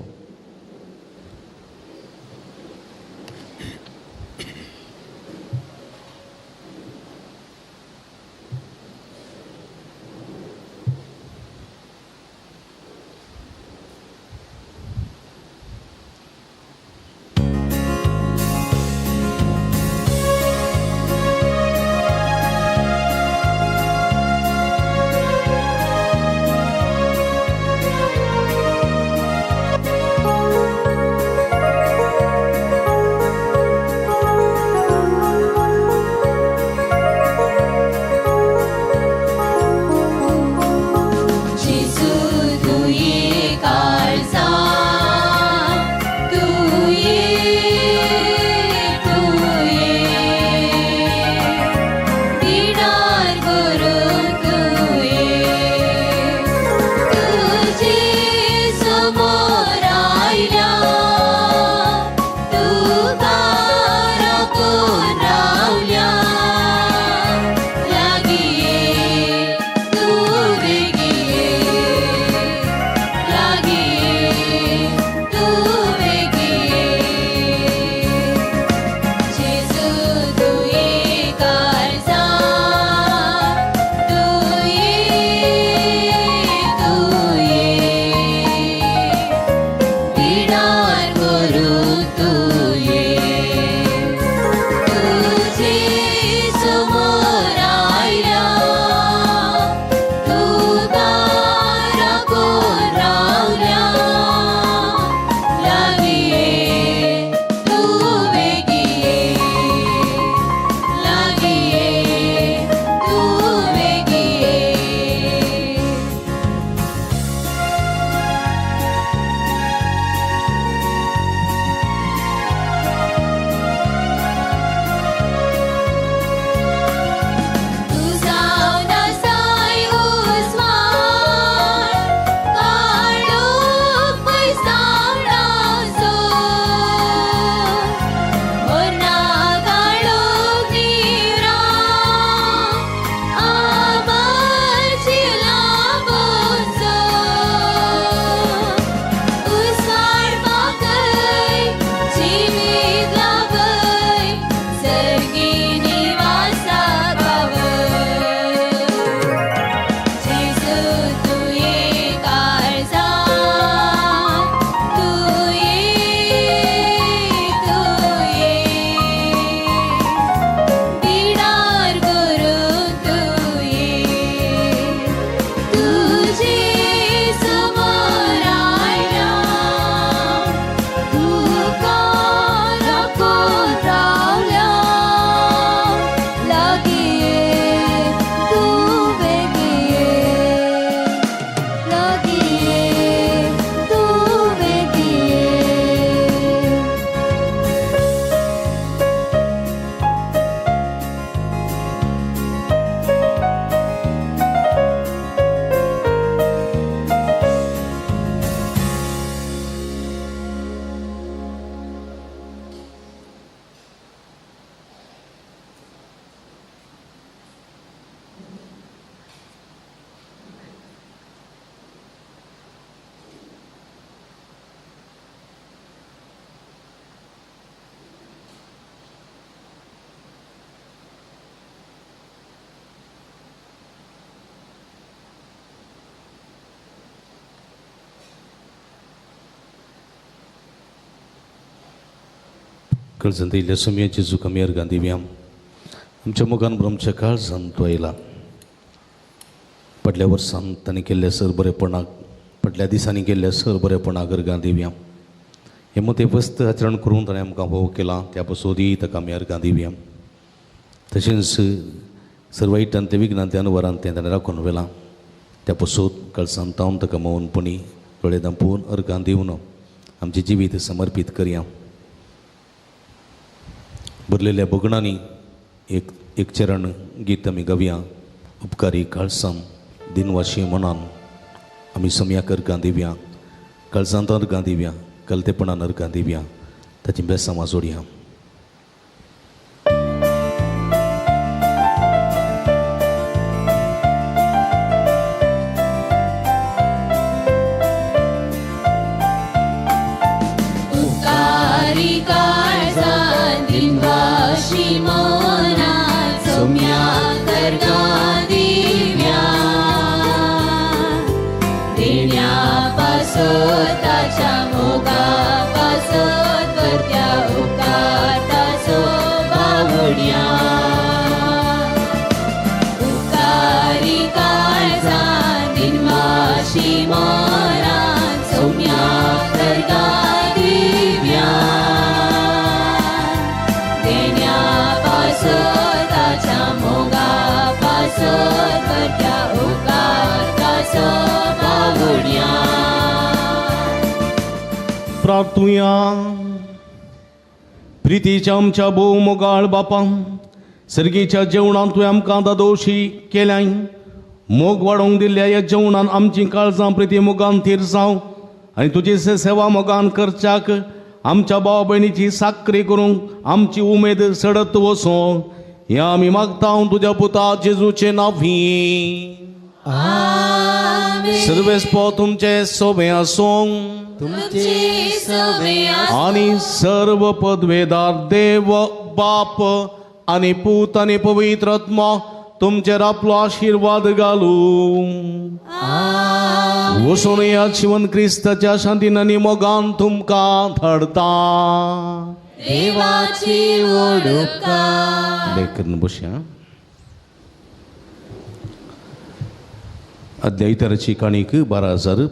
कळजंत इल्ल्या सुमयाची जुकामी अर्गां दिव्याम आमच्या मुखान आमच्या काळजान तो येयला. फाटल्या वर्सान तांणी केल्ल्या सर बरेपणाक फाटल्या दिसांनी केल्ल्या सर बरेपणाक अर्गां दिव्याम. हे मते वस्त आचरण करून ताणें आमकां भोव केला त्या पासोदी ताका आमी अर्गां दिव्याम. तशेंच सर वायटान ते विघ्नान ते अनुवारान तें ताणें राखून व्हेलां त्या पासोद काळजान तावन ताका मौनपणी दोळे धांपून अर्गां दिवन आमचें जिवीत समर्पीत करया. बरलेल्या भोगणांनी एक चरण गीत आमी गावया. उपकारी काळजाम दिनवाशी मनान आमी सम्याक अर्गां दिवया. काळजांत अर्गां दिवया. कलतेपणान अर्गां दिवया. ताची बेसां वाजोडया. करत्या उपकार ताचो बावुड्या प्रार्थुया. प्रितीच्या आमच्या भोव मोगाळ बापा, सर्गीच्या जेवणांत तुवें आमकां दादोशी केल्याय. मोग वाडोवंक दिल्ल्या ह्या जेवणान आमची काळजां प्रिती मोगान थीर जावं आनी तुजी सेवा मोगान करच्याक आमच्या भाव भयणीची साखरी करूंक आमची उमेद सडत वचों. हें आमी मागता तुज्या पुता जेजूचे नांवी. सर्वेस्पो तुमचे सोबे आसूं तुमचे सवे आणि सर्व पदवेदार देव बाप आणि पूत आणि पवित्र आत्मा तुमचेर आपलो आशीर्वाद घालू. वचून या जीवन क्रिस्ताच्या शांतीन आनी मोगान तुमकां धाडता. देवाची ओडुका देखून बसया. अध्यायतराची काणीक 12,000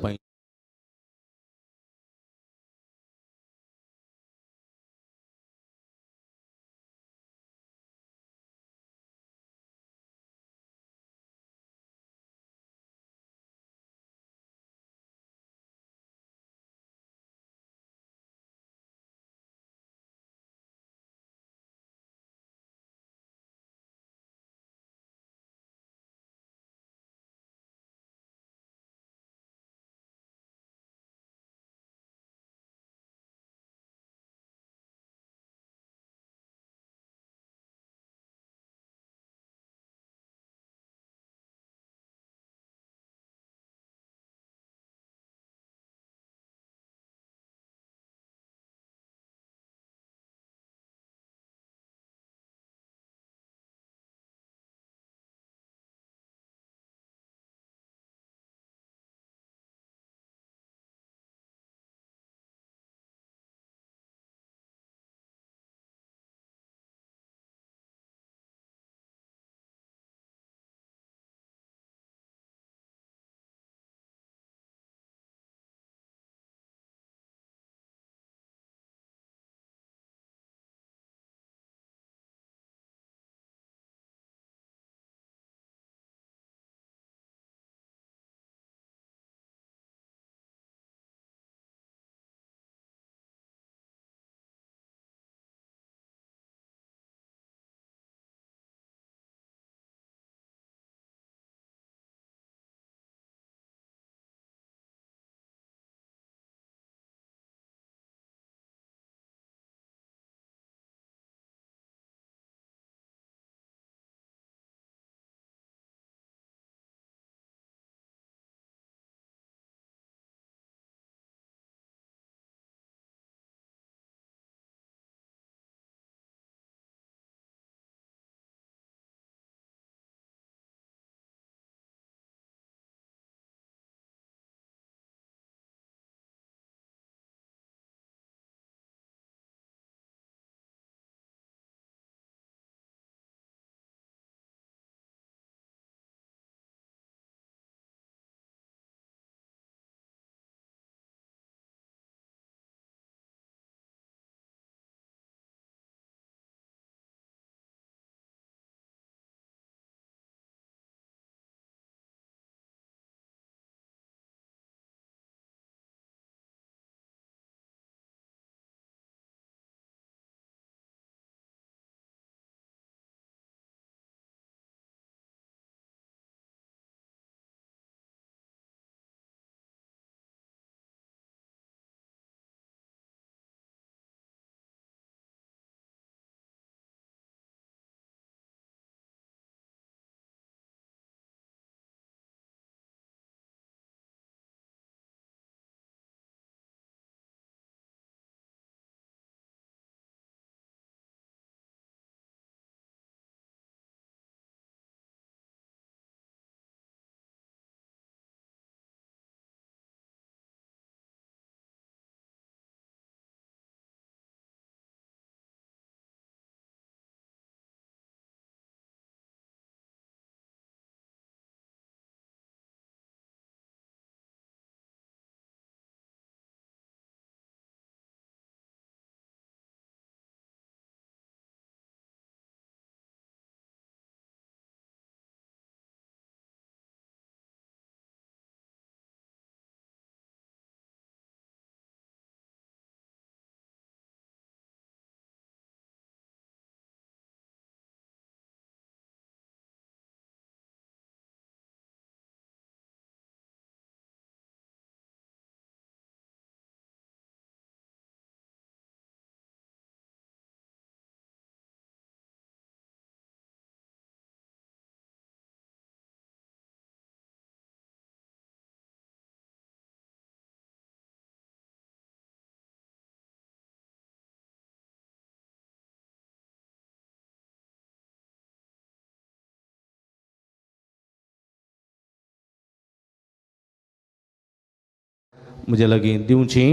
म्हजे लागीं दिवची.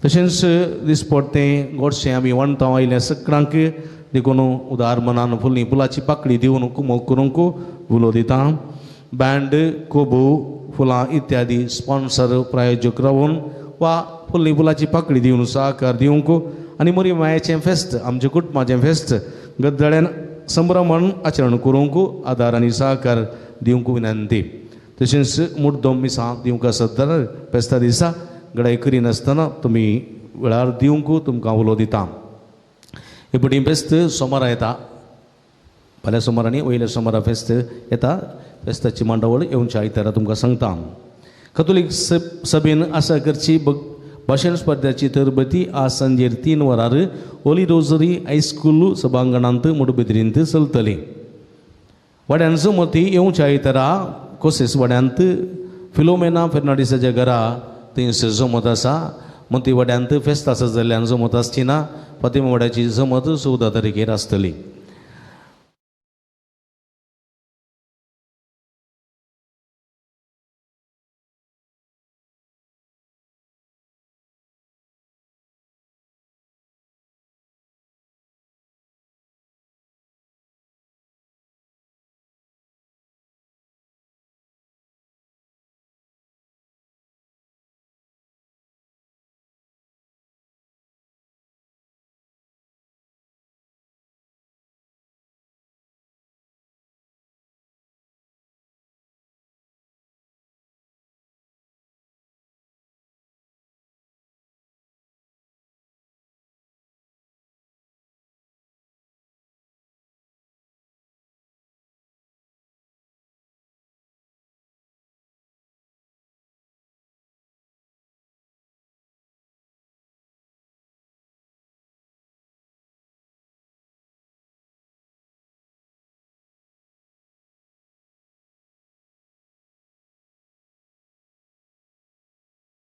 तशेंच दिसपडटें गोडशें आमी वांटाव आयल्या सगळ्यांक देखून उदार मनान फुलाची पाकळी दिवन कुमोग करूंक उलो दिता. बँड कोबू फुलां इत्यादी स्पॉन्सर प्रायोजक रावून वा फुलाची पाकळी दिवन सहकार दिवंक आनी मोरी मायाचें फेस्त आमच्या कुटुंबाचें फेस्त गद्दळ्यान संभ्रमण आचरण करूंक आदार आनी सहकार दिवंक विनंती. तशेंच मुद्दम मिसां दिवंक आसत जाल्यार फेस्ता दिसा गडाय करिनासतना तुमी वेळार दिवंक तुमकां उलो दिता. हे पटी फेस्त सोमारा येता, फाल्यां सोमार आनी वयल्या सोमारा फेस्त येता. फेस्ताची मांडावळ येवच्या आयतारा तुमकां सांगता. कॅथोलीक सभेन आशा करची भाशण स्पर्धाची तरबेती आज सांजेर 3 वरार होली रोजरी हायस्कूल सभांगणांत मुडबिद्रींत चलतली. वाड्यांचो मती येवच्या आयतारा कोसेस वाड्यांत फिलोमेना फेर्नांडीसाच्या घरा थंय जमत आसा. मती वाड्यांत फेस्त आसा जाल्ल्यान जमत आसची ना. फातिमा वाड्याची जमत 14 तारखेर आसतली.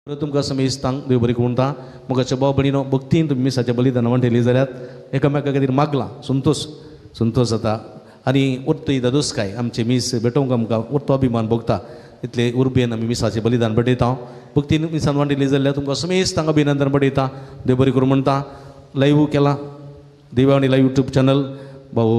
तुमकां समेस्तांक देव बरें करूं म्हणटा. मोगाच्या भाव भयणीनो भक्तीन तुमी मिसाच्या बलिदानां वांटेली जाल्यार एकामेका खातीर मागलां संतोश जाता. आनी उरत ही दादोसकाय आमचे मीस भेटोवंक आमकां उरतो अभिमान भोगता. इतले उर्बेन आमी मिसाचें बलिदान भेटयता. भक्तीन मिसान वांटेली जाल्यार तुमकां समेस्तांक अभिनंदन भेटयता. देव बरें करूं म्हणटा. लायव्ह केला देवाणी लायव्ह यूट्यूब चॅनल भाऊ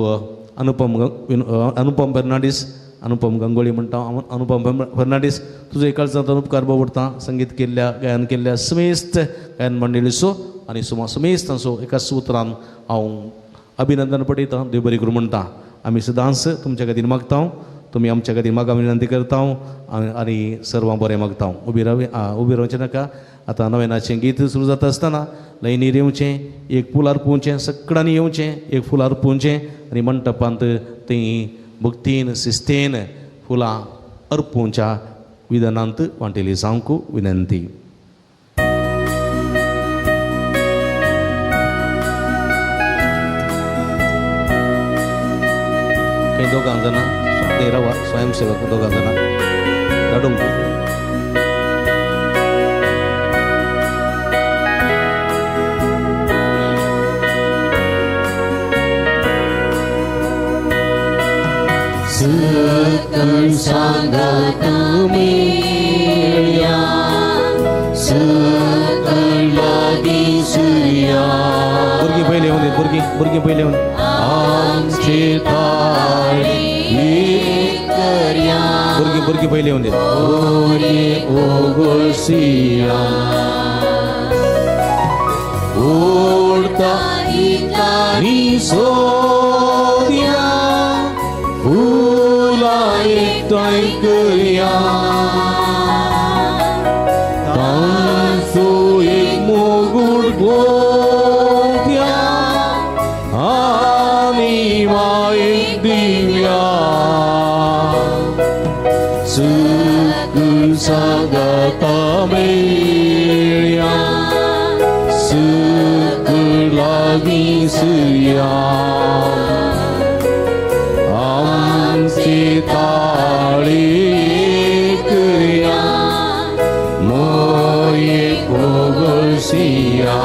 अनुपम फेर्नांडीस अनुपम गंगोळी म्हणटा. अनुपम फेर्नांडीस तुजो एकाळचांतलो उपकार बावडटा. संगीत केल्ल्या गायन केल्ल्या समेस्त गायन मंडळीचो आनी समेस्तांचो एका सुत्रान हांव अभिनंदन पटयता. देव बरें करूं म्हणटा. आमी सदांच तुमच्या खातीर मागता. तुमी आमच्या खातीर मागा विनंती करता आनी सर्वां बरें मागता. उबी रावचें नाका. आतां नवेनाचें गीत सुरू जाता आसतना लायनीर येवचें, एक फूल अर्पुवचें, सगळ्यांनी येवचें, एक फूल अर्पुवचें आनी मंडपांत थंय भक्तीन शिस्तेन फुलां अर्पुवच्या विधानांत वांटेली जावंक विनंती. काही दोगां जाणां 13 स्वयंसेवक दोगां जाणां धाडूंक सकल सांगत मेळया सकल दिसया. भुरगीं पयली येवन दी. भुरगीं पयली येवन आमचे ताळे करया. भुरगीं पयली येवन दी. ओरे ओगोसिया ओडता इतारी सोदिया फुलां एकठांय करया. तांचो एक मोगूळ घेवया आनी मायेक दिवया. सकल सांगता मेळया सकल दिसया. आमचे ताळे करया मोये ओगोसिया.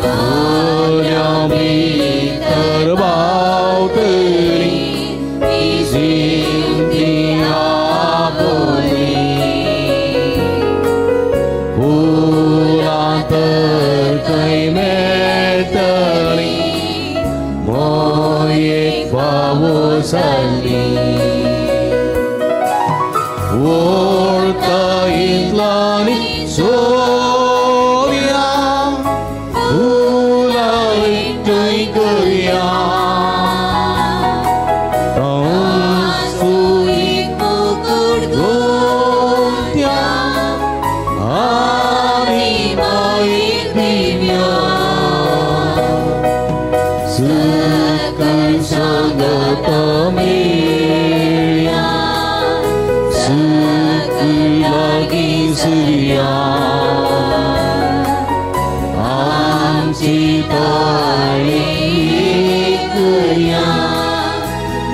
ओल्या भितर बावतली जिंती आपोली बसली ओळखा इतलानी सोर्या तुला एकटय करूया आमची ताळी कया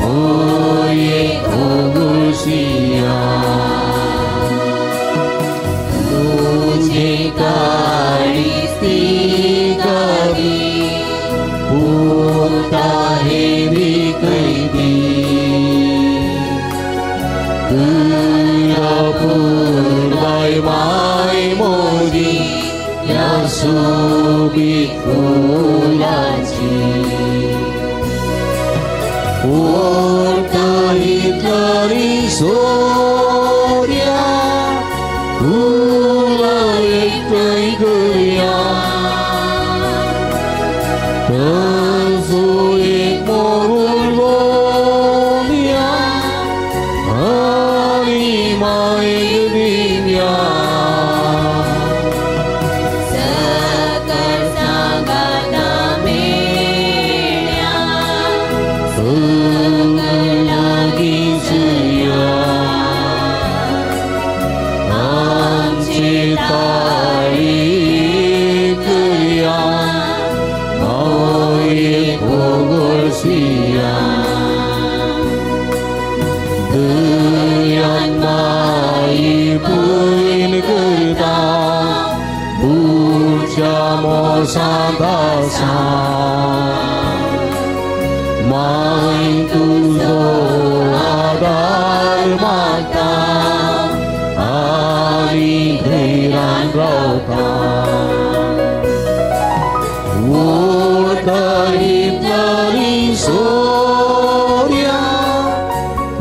ओये ओगुशिया तुझे काळी ती गावी पोता हेरी कैदी पूर्वाय माय मोदी या सोबीत फुलाची ओळखीतली सोर्या तुला एकटय करूया तसो एक मोगुल गोंदिया आणि मायेक दिव्या Sadasa Mai tuzo adar mata Ari dhiran rauta Urtahitari sorya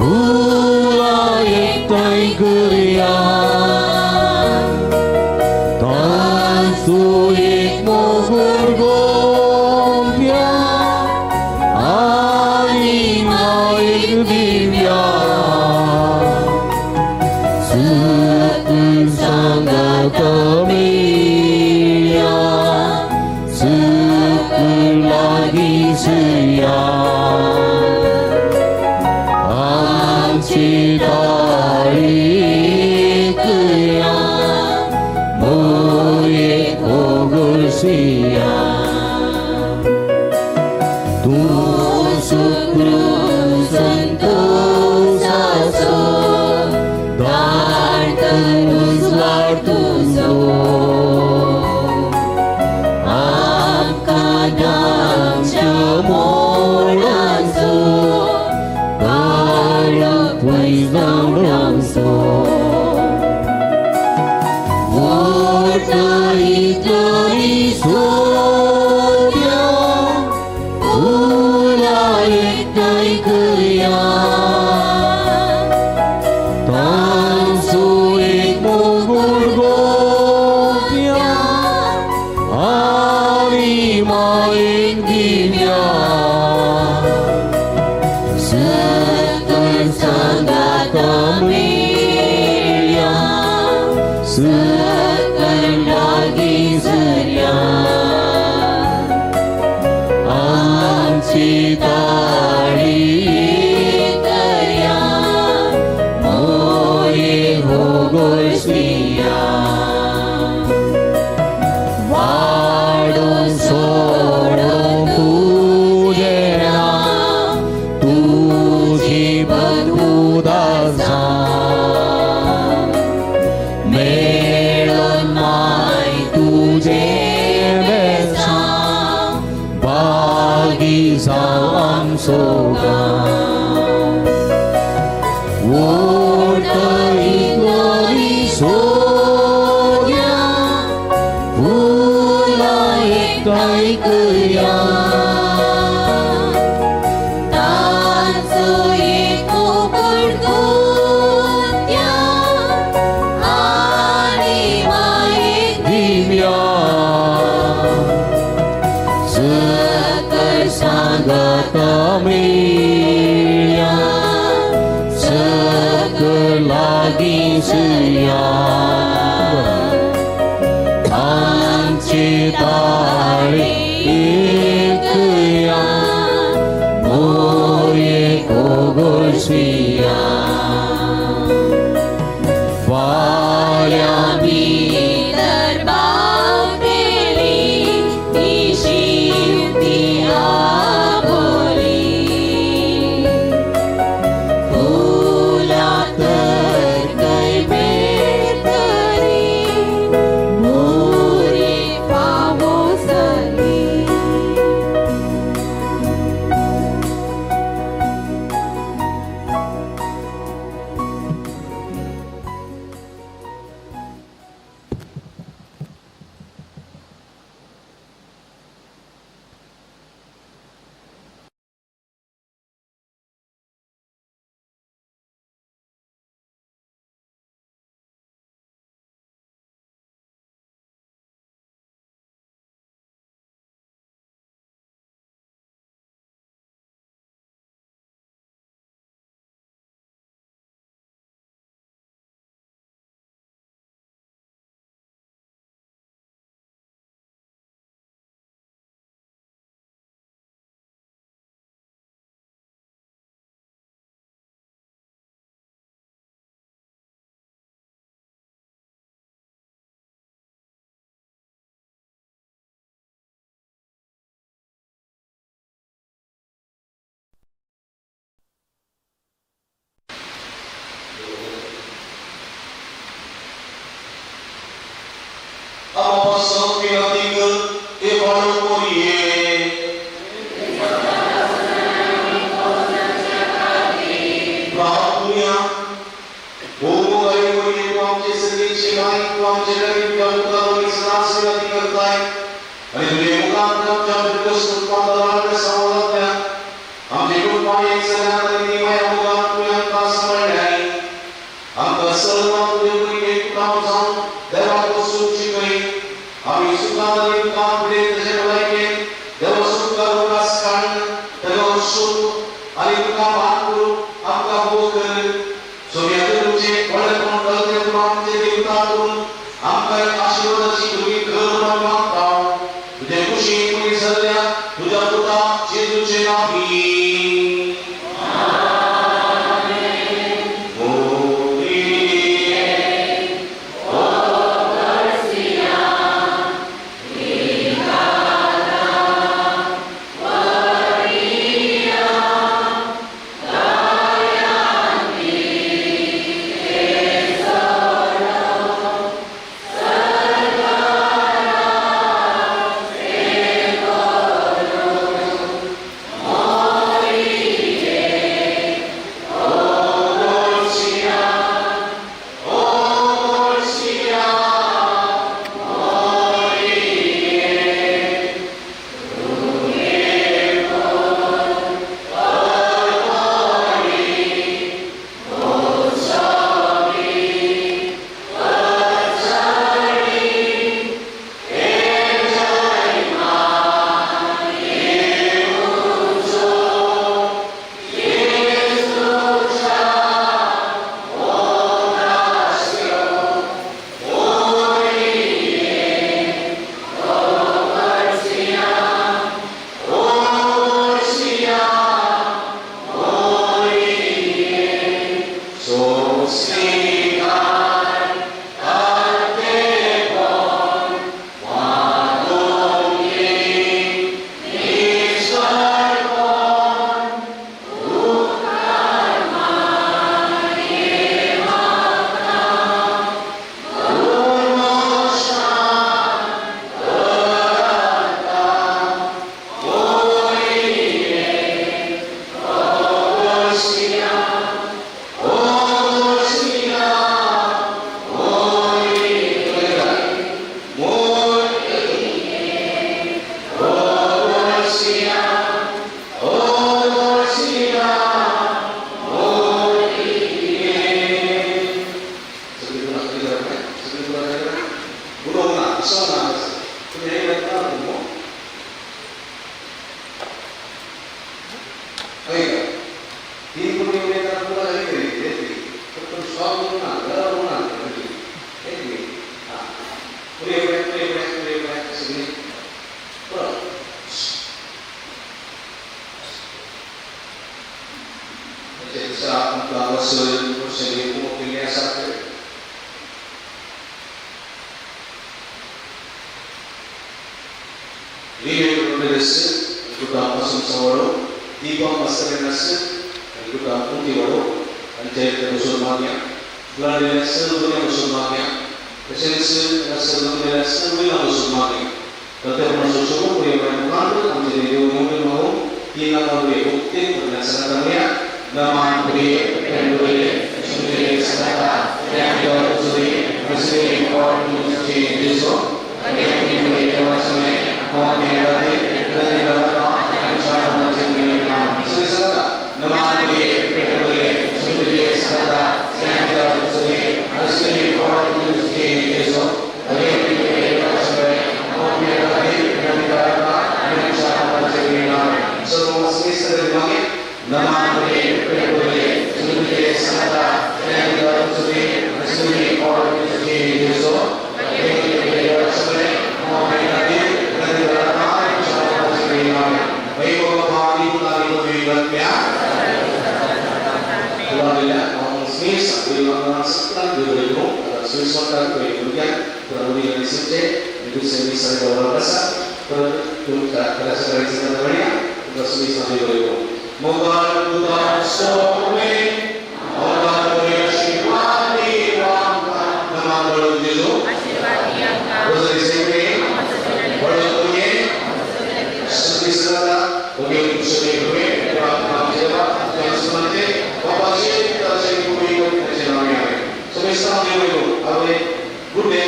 Ula ektai keriya Tansu Gurgompia Ani Maik Divya Sukul Sangga Kamiya Sukul lagi Surya Amci Dari Kaya Moye Ogursiya Tansu मेळ्या सकलागीसया आमचे दाळे एकया मोये गोगोसिया वाल्या Sa ang kawasul ko sa iyo mo pinasa ko. Liyo Rodriguez, ikuta pasum sawaro, Deepak Masarinas, ikuta Puti Waro, Anjay Musulmania, Vladimir Selvaria Musulmania, Presensi Selvaria Selvaria Musulmania. Tetap masuk semua yang mengaku menjadi umum mau tidak memberi bukti berdasarkannya. Nama beri penduri sendiri serta yang tersuri bersih orang muslim Yesus yang diberi dewasanya mohon dihormati dan dilakukan dengan cara menjadi serta nama beri penduri sendiri serta yang tersuri bersih orang muslim Yesus yang diberi dewasanya mohon dihormati dan dilakukan dengan cara menjadi semua semesta dimana nama beri penduri sendiri serta yang tersuri bersih orang muslim Yesus yang diberi dewasanya mohon dihormati dan dilakukan dengan cara menjadi baik Bapak Ibu kami berbicara Alhamdulillah orang Swiss di mana sekarang diberikan Swiss Hotel kemudian kemudian di sini itu semisal dua bahasa bertukar pada sekali sekali Swiss diberikan. Moga kita semua